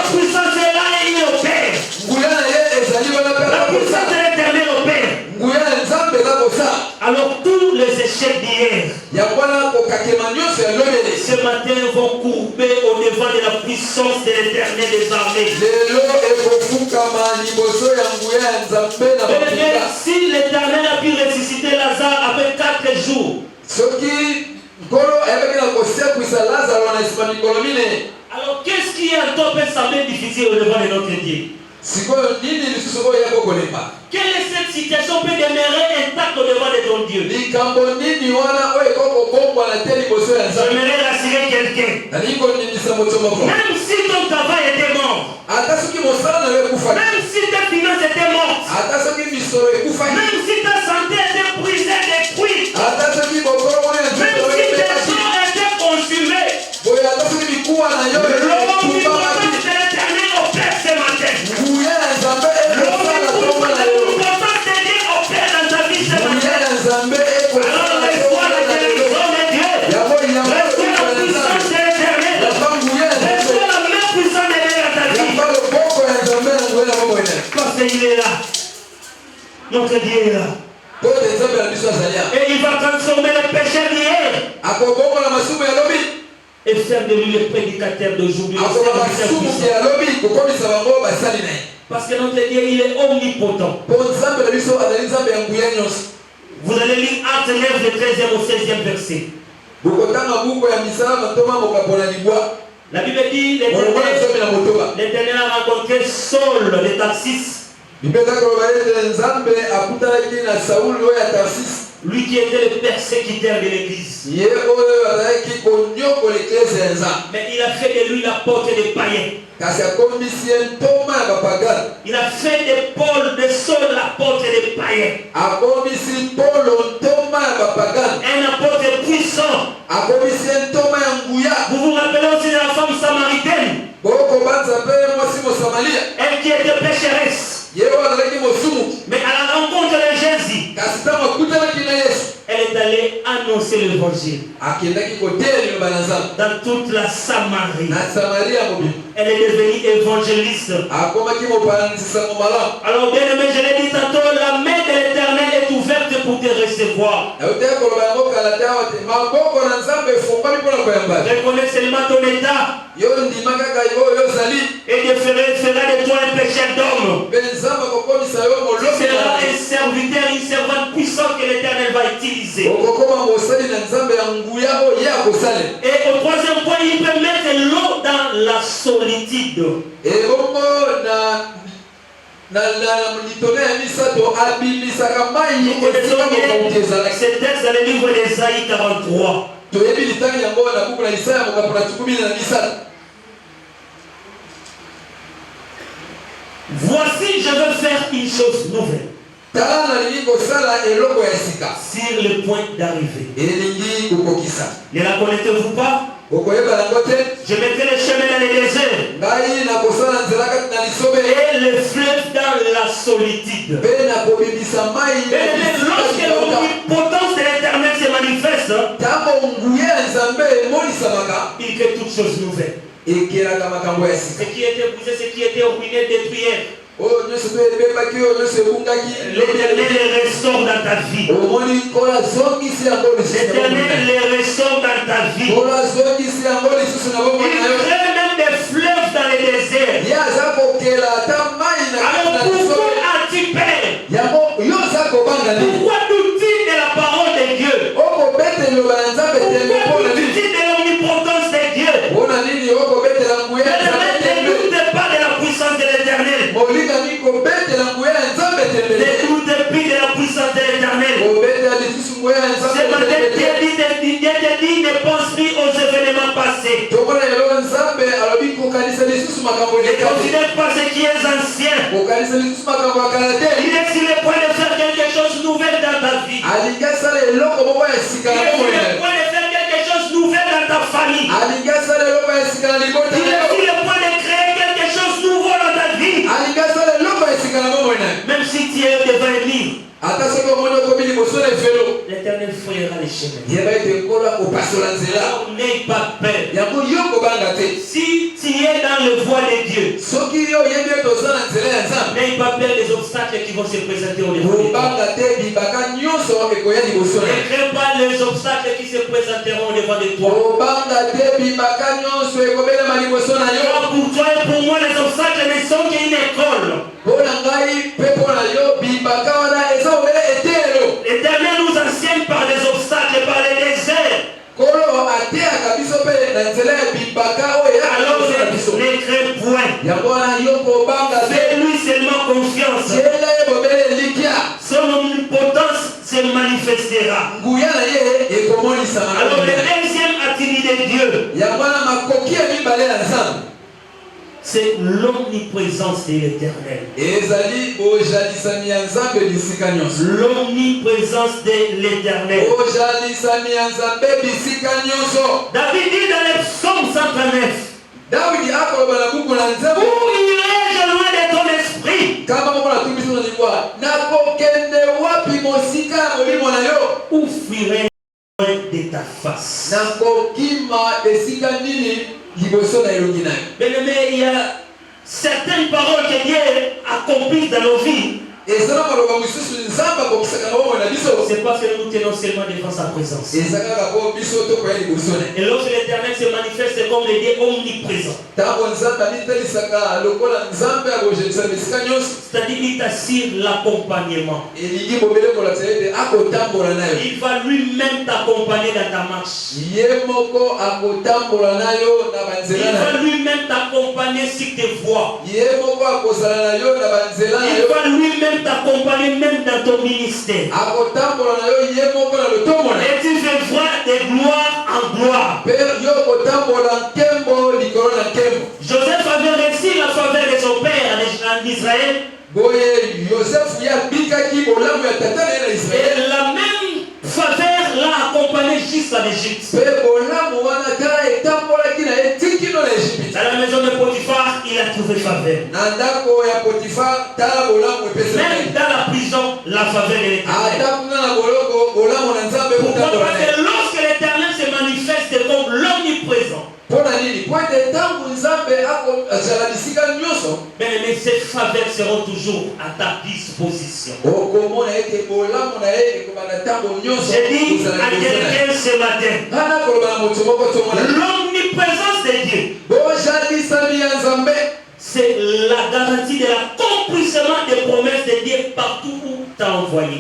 puissance est là et il opère. La puissance de l'Éternel opère. Alors tous les échecs d'hier, Ce matin, vont courber au devant de la puissance de l'Éternel des armées. Bien, si l'Éternel a pu ressusciter Lazare après 4 jours, alors qu'est-ce qui en toi peut sembler difficile au devant de notre Dieu? Quelle est cette situation peut demeurer intacte au devant de ton Dieu? J'aimerais rassurer quelqu'un. Même si ton travail était mort, même si tes finances étaient mortes, même si ta santé était brisée, détruite, même si tes jours étaient consumés, l'omnipotence de l'Éternel opère ce matin. L'omnipotence de Dieu opère dans ta vie ce matin. Alors reçois la guérison de Dieu, reçois la puissance de l'Éternel, reçois la main puissante de Dieu dans ta vie. Parce qu'il est là. Notre Dieu est là. Et il va transformer le péché d'hier et faire de lui le prédicateur d'aujourd'hui. Parce que notre Dieu, il est omnipotent. Vous allez lire Acte 9, le 13e au 16e verset. La Bible dit l'Éternel a rencontré Saul de Tarsis, lui qui était le persécuteur de l'église. Mais il a fait de lui l'apôtre des païens. Il a fait de Paul, de Saul, l'apôtre des païens. Un apôtre puissant. Vous vous rappelez aussi de la femme samaritaine, elle qui était pécheresse. Mais à la rencontre de Jésus, elle est allée annoncer l'évangile dans toute la Samarie. Elle est devenue évangéliste. Alors bien aimé, je l'ai dit tantôt, la main de l'Éternel est ouverte pour te recevoir. Reconnais seulement ton état et de fera de toi un pécheur d'homme. Tu seras un serviteur, une servante puissante que l'Éternel va utiliser. Et au troisième point, il peut mettre l'eau dans la solitude. Ce texte dans le livre d'Ésaïe 43. Voici, je veux faire une chose nouvelle. Sur le point d'arriver. Ne la connaissez-vous pas? Je mettrai le chemin dans le désert et le fleuve dans la solitude. Lorsque l'omnipotence de l'Éternel se manifeste, il fait toutes choses nouvelles. Ce qui était brisé, ce qui était ruiné, détruit. L'Éternel les restaure dans ta vie. L'Éternel les restaure dans ta vie. Il crée même des fleuves dans les déserts. Alors pourquoi as-tu peur? Pourquoi douter de la parole de Dieu? Pourquoi douter de l'omnipotence de Dieu? Ne doute pas de la puissance de l'Éternel. Ne doute plus de la puissance de l'Éternel. Ce matin, Dieu te dit, ne pense plus aux événements passés. Ne considère pas ce qui est ancien. Il est sur le point de faire quelque chose de nouvel dans ta vie. Il est sur le point de faire quelque chose de nouvel dans ta famille. Il est sur le point de créer quelque chose de nouveau dans ta vie. Même si tu es devant un livre, le l'Éternel frayera les chemins. N'ayez pas peur. Si tu es dans le voie de Dieu, n'ayez pas peur des obstacles qui vont se présenter au devant de toi. Ne crains pas les obstacles qui se présenteront au devant de toi. Car pour toi et pour moi, les obstacles ne sont qu'une école. L'Éternel nous enseigne par les obstacles, par les déserts. Alors ne crains point. Fais-lui seulement confiance. Son omnipotence se manifestera. Alors le deuxième attribut de Dieu, c'est l'omniprésence de l'Éternel. L'omniprésence de l'Éternel. David dit dans le psaume 139, où irai-je loin de ton esprit? Où fuirai-je loin de ta face? Bien-aimé, il y a certaines paroles que Dieu accomplit dans nos vies. C'est parce que nous tenons seulement devant sa présence. Et lorsque l'Éternel se manifeste comme le Dieu omniprésent, c'est-à-dire qu'il t'assure l'accompagnement. Il va lui-même t'accompagner dans ta marche. Il va lui-même t'accompagner sur tes voies. Il va lui-même t'accompagner même dans ton ministère. Et tu vivras de gloire en gloire. Joseph avait reçu la faveur de son père en Israël. Et la même faveur l'a accompagné jusqu'en Égypte. Dans la maison de Potiphar, il a trouvé faveur. Même dans la prison, la faveur de l'Éternel. Pourquoi? Parce que lorsque l'Éternel se manifeste comme l'omniprésent, mais ces faveurs seront toujours à ta disposition. J'ai dit à quelqu'un ce matin, l'omniprésence de Dieu, c'est la garantie de l'accomplissement des promesses de Dieu partout où tu as envoyé.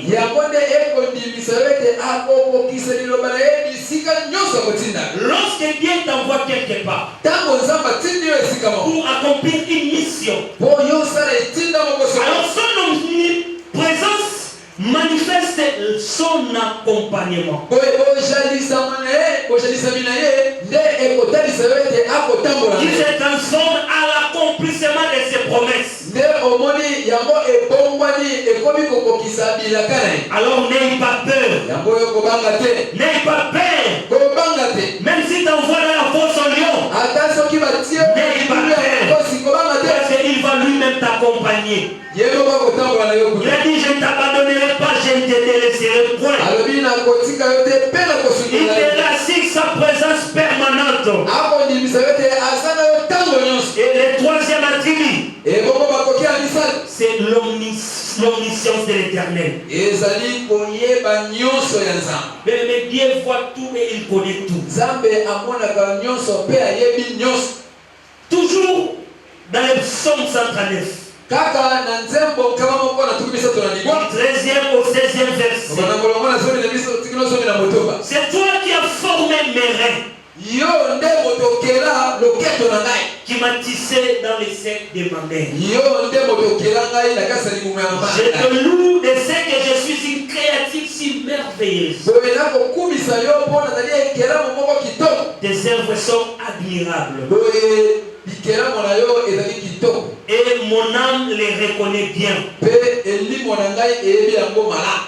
Lorsque Dieu t'envoie quelque part pour accomplir une mission, alors son omniprésence manifeste son accompagnement. Qui se transforme à l'accomplissement de ses promesses. Alors n'ayez pas peur. N'ayez pas peur. Même si tu envoies dans la fosse au lion, n'ayez pas peur. Parce qu'il va lui-même t'accompagner. Il a dit, je ne t'abandonnerai pas, je ne te délaisserai point. Il te rassure sa présence permanente. Et le troisième attribut, c'est l'omniscience de l'Éternel. Mais Dieu voit tout et il connaît tout. Toujours dans le psaume 139. Du 13e au 16e verset. C'est toi qui as formé mes reins, qui m'a tissé dans les cercles de ma mère. Je te loue de ce que je suis une créature si merveilleuse. Tes œuvres sont admirables. Et mon âme les reconnaît bien.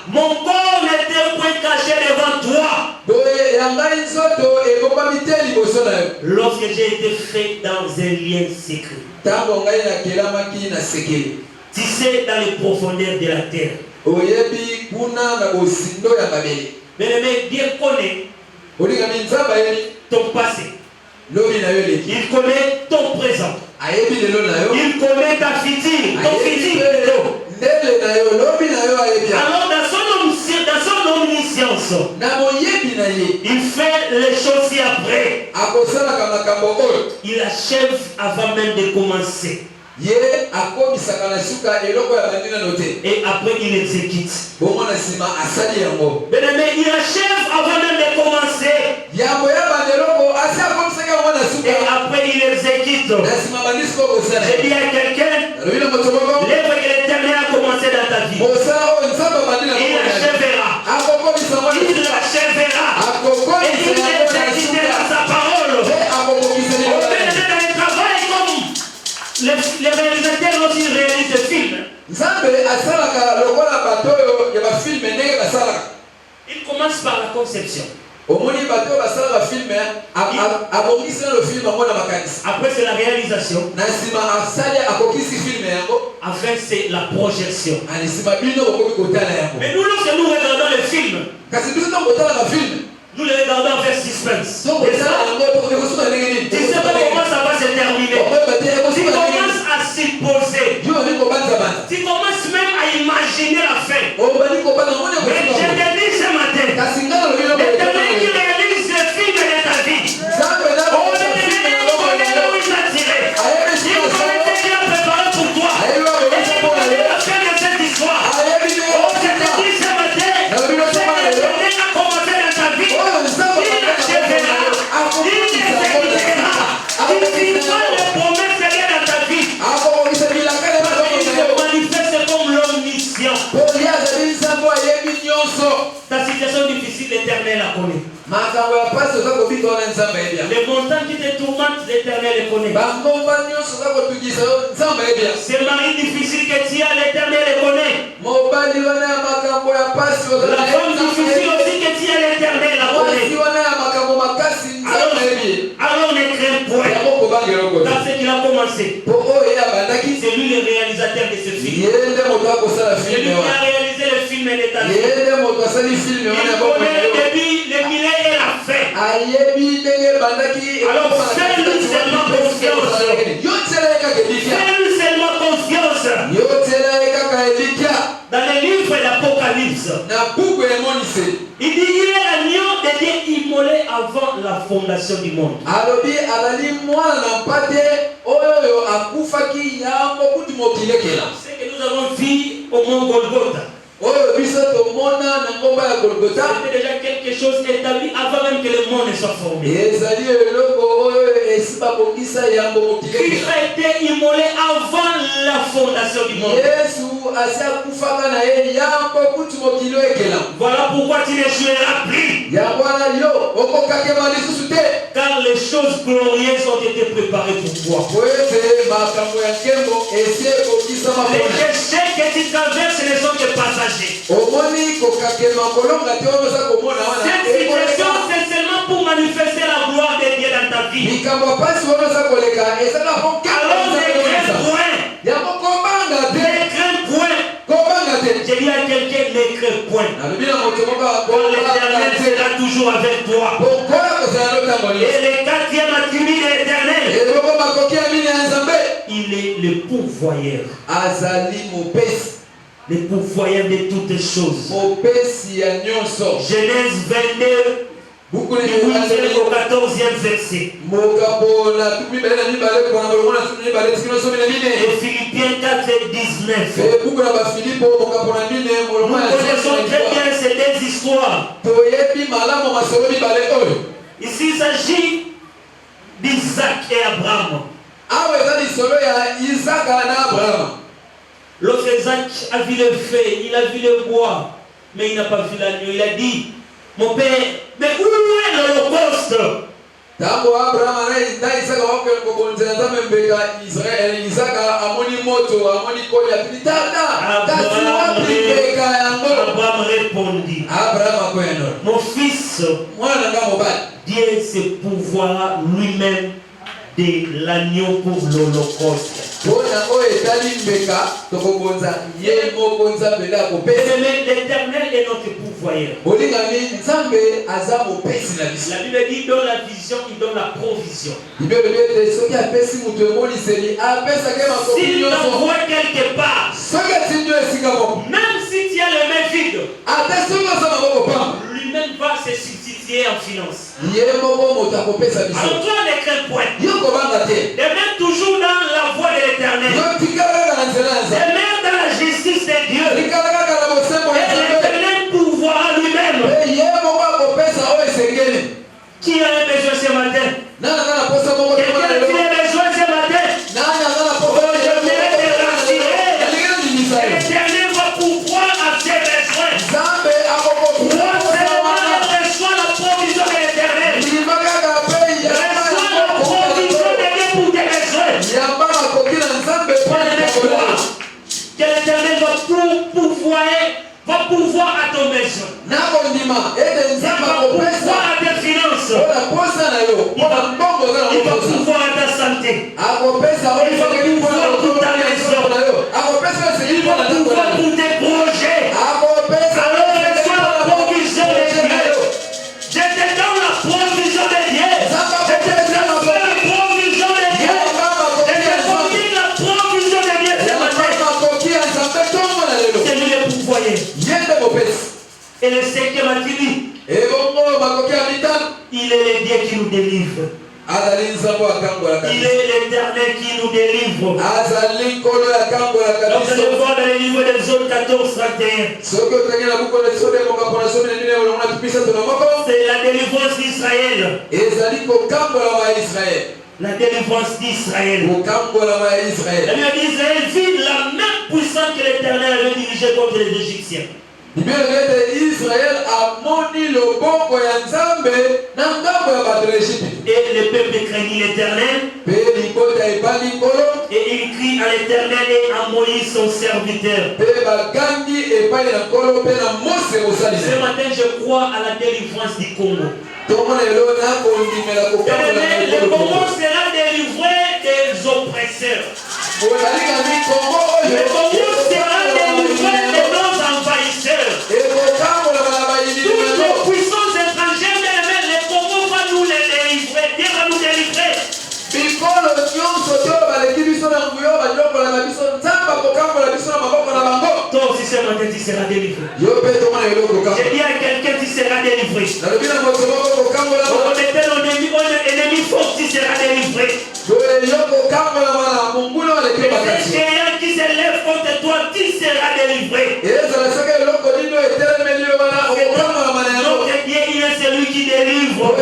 Mon corps n'était point caché devant toi. Lorsque j'ai été fait dans un lien secret, tissé dans les profondeurs de la terre. Bien-aimé, Dieu connaît ton passé. Il connaît ton présent. Il connaît ta future, ton futur plutôt. Alors dans son omniscience, il fait les choses ci après. Il achève avant même de commencer. Et après il exécute. Bien-aimé, il achève avant même de commencer. Et après il exécute. J'ai dit à quelqu'un, l'œuvre que l'Éternel a commencé dans ta vie, il achèvera. Il achèvera. Et il exécutera sa parole. Dans le travail, comme les réalisateurs aussi réalisent des films. Il commence par la conception. Après c'est la réalisation. Après c'est la projection. Mais nous lorsque nous regardons le film, nous le regardons avec suspense. Tu sais pas comment ça va se terminer. Tu commences à supposer. Tu commences même à imaginer la fin. Mais je te dis ce matin, l'Éternel qui réalise le film de ta vie, on connaît là où il t'a tiré. Il connaît ce qu'il a préparé pour toi. Et il connaît la fin de cette histoire. Je te dis ce matin, l'Éternel a commencé dans ta vie. Il achèvera. Il exécutera. Il dira les promesses qu'il y a dans ta vie. Il se manifeste comme l'omniscient. Ta situation difficile, l'Éternel la connaît. Les montagnes qui te tourmentent, l'Éternel les connaît. Ces maris difficiles que tu as, l'Éternel les connaît. La femme difficile aussi que tu as, l'Éternel la connaît. Alors ne crains point. Dans ce qu'il a commencé, c'est lui le réalisateur de ce film. C'est lui qui a réalisé le film de ta vie. Il connaît le début, le milieu et la fin. Alors fais-lui seulement confiance. Fais-lui seulement confiance. Dans le livre de l'Apocalypse, il dit il est l'agneau de Dieu immolé avant la fondation du monde. C'est que nous avons vu au mont Golgotha. C'était déjà quelque chose établi avant même que le monde ne soit formé. Christ a été immolé avant la fondation du monde. Voilà pourquoi tu ne joueras plus. Car les choses glorieuses ont été préparées pour toi. Les déchets que tu traverses ne sont que passagers. Cette situation, c'est seulement pour manifester la gloire de Dieu dans ta vie. Alors ne crains point. Ne crains point. Je dis à quelqu'un, ne crains point. Car l'Éternel sera toujours avec toi. Et le quatrième attribut de l'Éternel, il est le pourvoyeur. Le pourvoyeur de toutes choses. Genèse 22, du 8e au 14e verset. Et Philippiens 4, 19. Nous connaissons très bien ces deux histoires. Ici, il s'agit d'Isaac et Abraham. L'autre Isaac a vu le feu, il a vu le bois, mais il n'a pas vu l'agneau. Il a dit, mon père, mais où est l'Holocauste? Abraham répondit, mon fils, Dieu se pourvoira lui-même de l'agneau pour l'Holocauste. L'Éternel est notre pourvoyeur. La Bible dit dans la vision, il donne la provision. S'il t'envoie quelque part, même si tu as les mains vides, lui-même va se substituer en finance. Alors toi ne crains point. Et même toujours dans la voie de l'Éternel. Et même dans la justice de Dieu. Et l'Éternel pourvoira lui-même. Qui a un besoin ce matin? Quelqu'un a besoin ce matin? Oh, je voudrais te rassurer. L'Éternel va pourvoir à tes besoins. Seulement reçois la provision de l'Éternel. Reçois la provision de Dieu pour tes besoins. Que l'Éternel va pourvoir à ton besoin. Il va pourvoir à tes finances. Il va pourvoir à ta santé. Il va pourvoir pour ta maison. Il va pourvoir pour tes projets. Alors reçois la provision de Dieu. Je te donne la provision de Dieu. Je te donne la provision de Dieu. Je te donne la provision de Dieu ce matin. C'est lui le pourvoyeur. Et le cinquième attribut, il est le Dieu qui nous délivre. Il est l'Éternel qui nous délivre. Donc je vois dans le livre d'Exode 14, 31. C'est la délivrance d'Israël. La délivrance d'Israël. La Bible dit Israël vit la main puissante que l'Éternel avait dirigée contre les Égyptiens. Israël a moni le boko ya Nzambe na ngambo ya bato ya Égypte. Et le peuple craignit l'Éternel. Et il crie à l'Éternel et à Moïse son serviteur. Ce matin je crois à la délivrance du Congo. Le Congo sera délivré des oppresseurs. Le Congo sera délivré des non-envahisseurs. Toutes les puissances étrangères, mais le Congo va nous les délivrer. Dieu va nous délivrer. Toi aussi ce matin tu seras délivré. J'ai dit à quelqu'un tu seras délivré. On était l'ennemi fort, tu seras délivré. Les géants qui se lèvent contre toi, tu seras délivré. Donc Dieu il est celui qui délivre.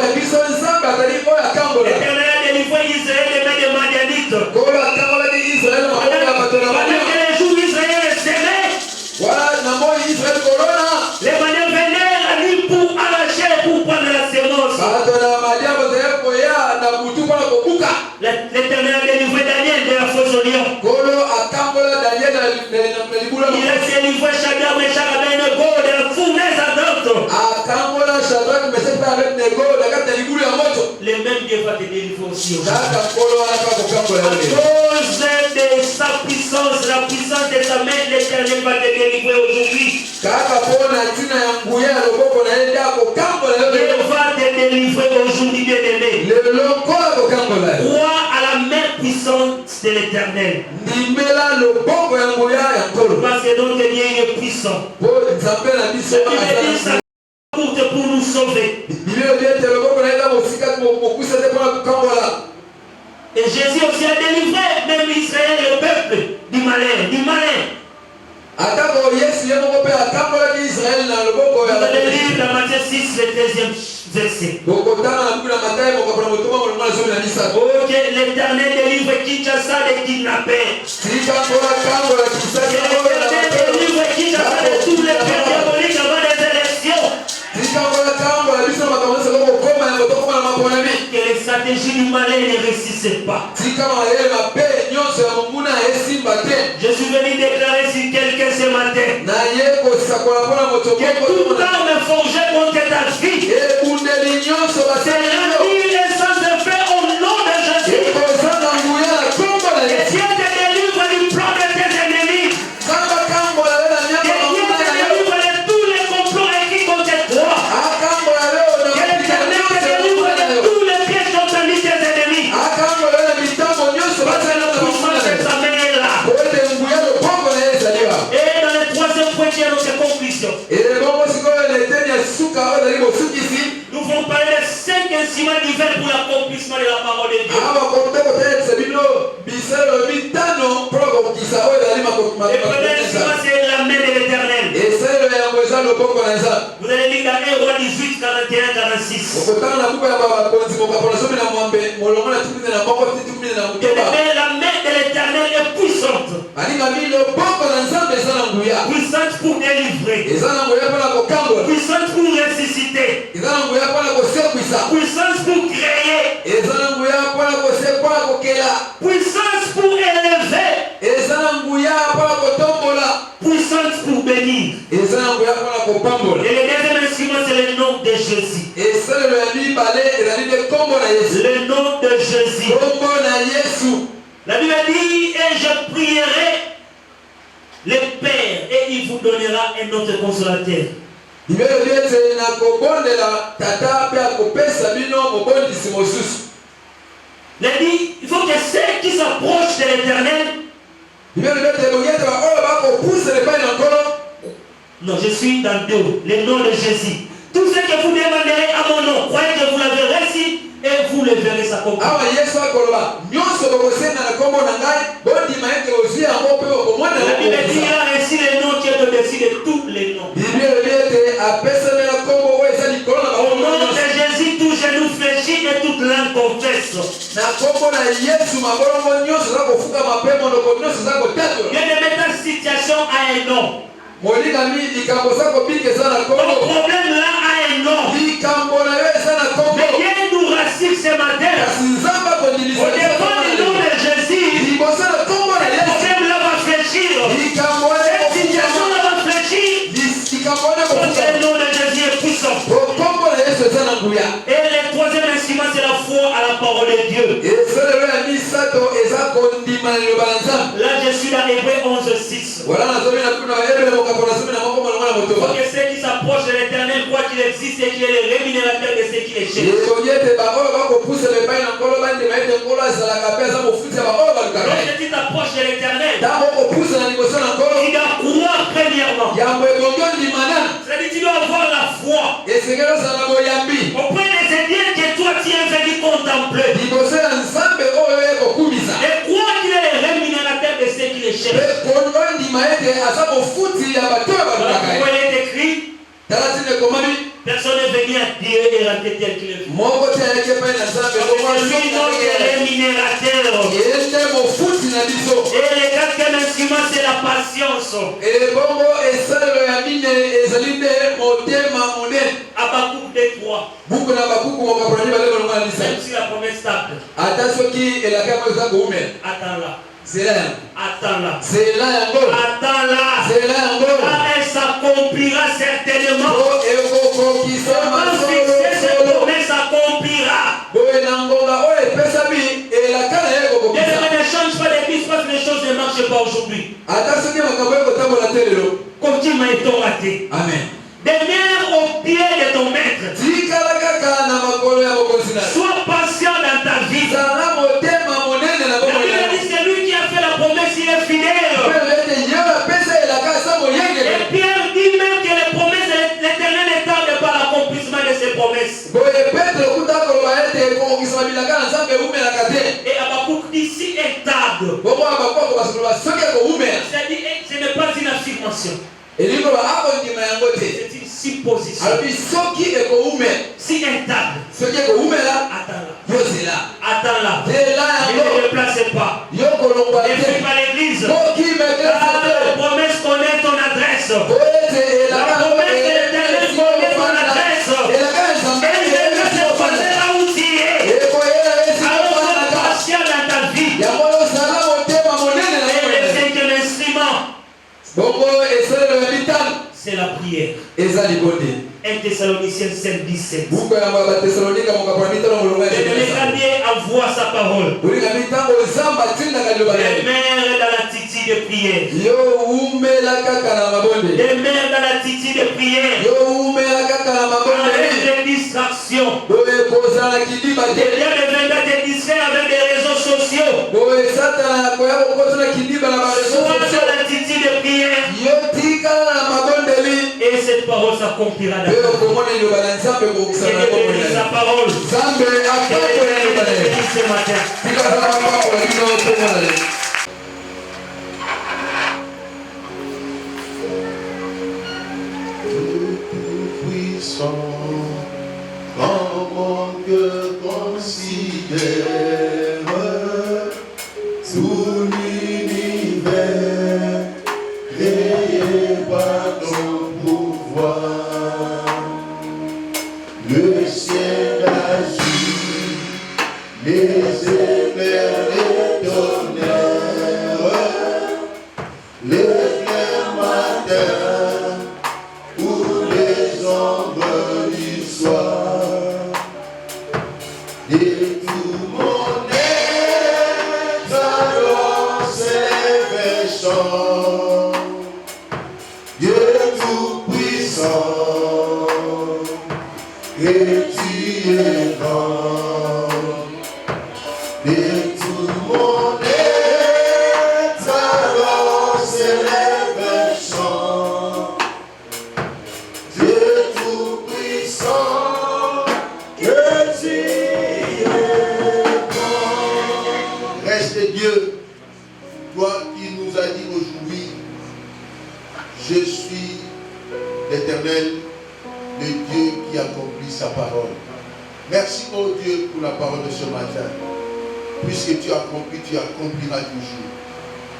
L'Éternel a délivré Israël des mains des Madianites. Pendant que les jours d'Israël s'aimaient, les Madianites venaient la nuit pour arracher, pour prendre la semence. L'Éternel a délivré Daniel de la fosse au lion. Il a délivré Shadrach, Meshach, Abednego de la fournaise ardente. Les mêmes Dieu va te délivrer aussi. À cause de sa puissance, la puissance de sa main, l'Éternel va te délivrer aujourd'hui. Il va te délivrer aujourd'hui, bien-aimé. Crois à la main puissante de l'Éternel. Parce que notre Dieu est puissant. Pour nous sauver. Et Jésus aussi a délivré même Israël, le peuple, du malin, du malin. Vous allez lire dans Matthieu 6, le 13e verset. Ok, l'Éternel délivre Kinshasa des kidnappés. L'Éternel délivre Kinshasa de tous les pères diaboliques avant les élections. Que les stratégies du malin ne réussissent pas. Je suis venu déclarer sur quelqu'un ce matin que toute arme forgée contre ta vie sera nul et sans effet au nom de Jésus. parole de Dieu. Le premier instrument, c'est la main de l'Éternel. Vous allez lire dans 1 Roi 18, 41, 46. La main de l'Éternel est puissante. Puissante pour délivrer. Puissante pour ressusciter. Puissance pour créer. Puissance pour élever. Puissance pour bénir. Et le deuxième instrument, c'est le nom de Jésus. Le nom de Jésus. La Bible dit, et je prierai le Père, et il vous donnera un autre consolateur. Il dit, il faut que ceux qui s'approchent de l'Éternel. Non, je suis dans deux, le nom de Jésus. Tout ce que vous demanderez à mon nom, croyez que vous l'avez reçu et vous le verrez s'accomplir. La Bible dit, il a reçu le nom qui est au-dessus de tous les noms. Au nom de Jésus, tout genou fléchit et toute langue confesse. Dieu ne met ta situation à un nom. Ton problème là a un nom. Mais Dieu nous rassure ce matin. Au départ du nom de Jésus, le problème là va fléchir. Cette situation là va fléchir. Parce que le nom de Jésus est puissant. Et le troisième instrument, c'est la foi à la parole de Dieu. Là, je suis dans Hébreux 11:6. Pour que ceux qui s'approchent de l'Éternel croient qu'il existe et qu'il est le rémunérateur de ceux qui les cherchent. Lorsque tu t'approches de l'Éternel, tu dois croire premièrement. C'est-à-dire tu dois avoir la foi. Au point de se dire que toi tu es venu contempler. Et croire qu'il est le rémunérateur de ceux qui les cherchent. Vous voyez écrit, personne n'est venu à Dieu et rater tel qu'il est venu. C'est lui notre rémunérateur. Et le quatrième instrument, c'est la patience. Habakkuk 2:3. Même si la promesse stable. Attends-la. Attends-la. Attends-la. Elle s'accomplira certainement. Cette promesse s'accomplira. Ne change pas les pistes parce que les choses ne marchent pas aujourd'hui. Continue à être raté. Amen. Demeure au pied de ton maître. Sois patient dans ta vie. La Bible dit c'est lui qui a fait la promesse, il est fidèle. Et Pierre dit même que les promesses de l'Éternel ne tardent pas l'accomplissement de ses promesses. Et Habakkuk dit si elle tarde, c'est-à-dire ce n'est pas une affirmation. C'est une supposition. Si elle tarde, attends-la. Attends-la. Ne te déplace pas. Ne fais pas l'église. La promesse connaît ton adresse. La promesse de l'Éternel connaît ton adresse. Et je veux te passer là où tu es. Alors sois patient dans ta vie. Et le cinquième instrument, c'est la prière. 1 Thessaloniciens 5:17. Demeurez à voir sa parole. Demeure dans l'attitude de prière. Demeure dans l'attitude de prière. Avec des distractions. Quelqu'un ne viendra te distraire avec des réseaux sociaux. Sois dans l'attitude de prière. Et cette parole s'accomplira dans Pe ta vie. okomona liloba na Nzambe Que kokokisana na Dieu bomoi na bénisse yo. sa parole. Nzambe Que Dieu apambola liloba na ye. bénisse ce matin. Tika Nzambe apambola bino komona lelo. Tout-puissant, comment que considère tout l'univers créé par ton pouvoir. Le ciel agit, les éclairs, les tonnerres, l'éclair matin ou les ombres du soir. Et tout mon être alors s'élève et chante. Dieu tout-puissant, et tu es grand. Et tout mon être alors s'élève et chante. Dieu tout-puissant, que tu es grand. Reste Dieu, toi qui nous as dit aujourd'hui, je suis l'Éternel, le Dieu qui accomplit sa parole. Merci, oh Dieu, pour la parole de ce matin. Puisque tu accompliras toujours.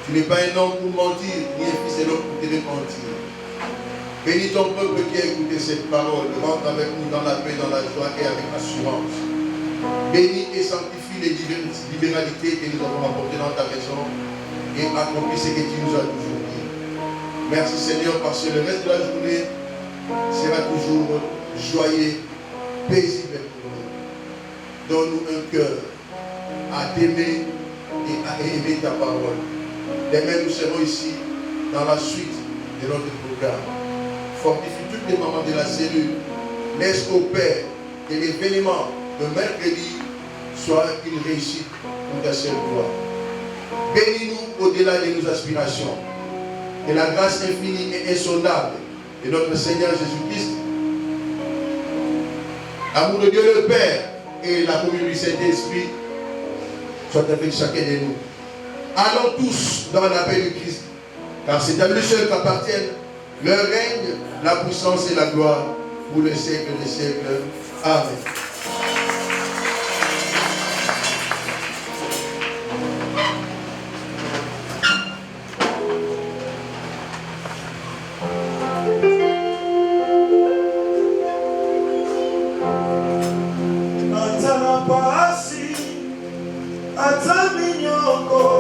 Tu n'es pas un homme pour mentir, ni un fils d'un homme pour te mentir. Bénis ton peuple qui a écouté cette parole. Rentre avec nous dans la paix, dans la joie et avec assurance. Bénis et sanctifie les libéralités que nous avons apportées dans ta maison et accomplis ce que tu nous as toujours dit. Merci Seigneur parce que le reste de la journée sera toujours joyeux, paisible pour nous. Donne-nous un cœur à t'aimer et à aimer ta parole. Demain nous serons ici dans la suite de notre programme. Fortifie toutes les mamans de la cellule. Laisse au Père que l'événement de mercredi soit une réussite pour ta seule gloire. Bénis-nous au-delà de nos aspirations. Que la grâce infinie et insondable de notre Seigneur Jésus-Christ, l'amour de Dieu le Père et la communion du Saint-Esprit soient avec chacun de nous. Allons tous dans la paix du Christ, car c'est à lui seul qu'appartiennent le règne, la puissance et la gloire pour les siècles des siècles. Amen. Atala pasi, ataminyoko.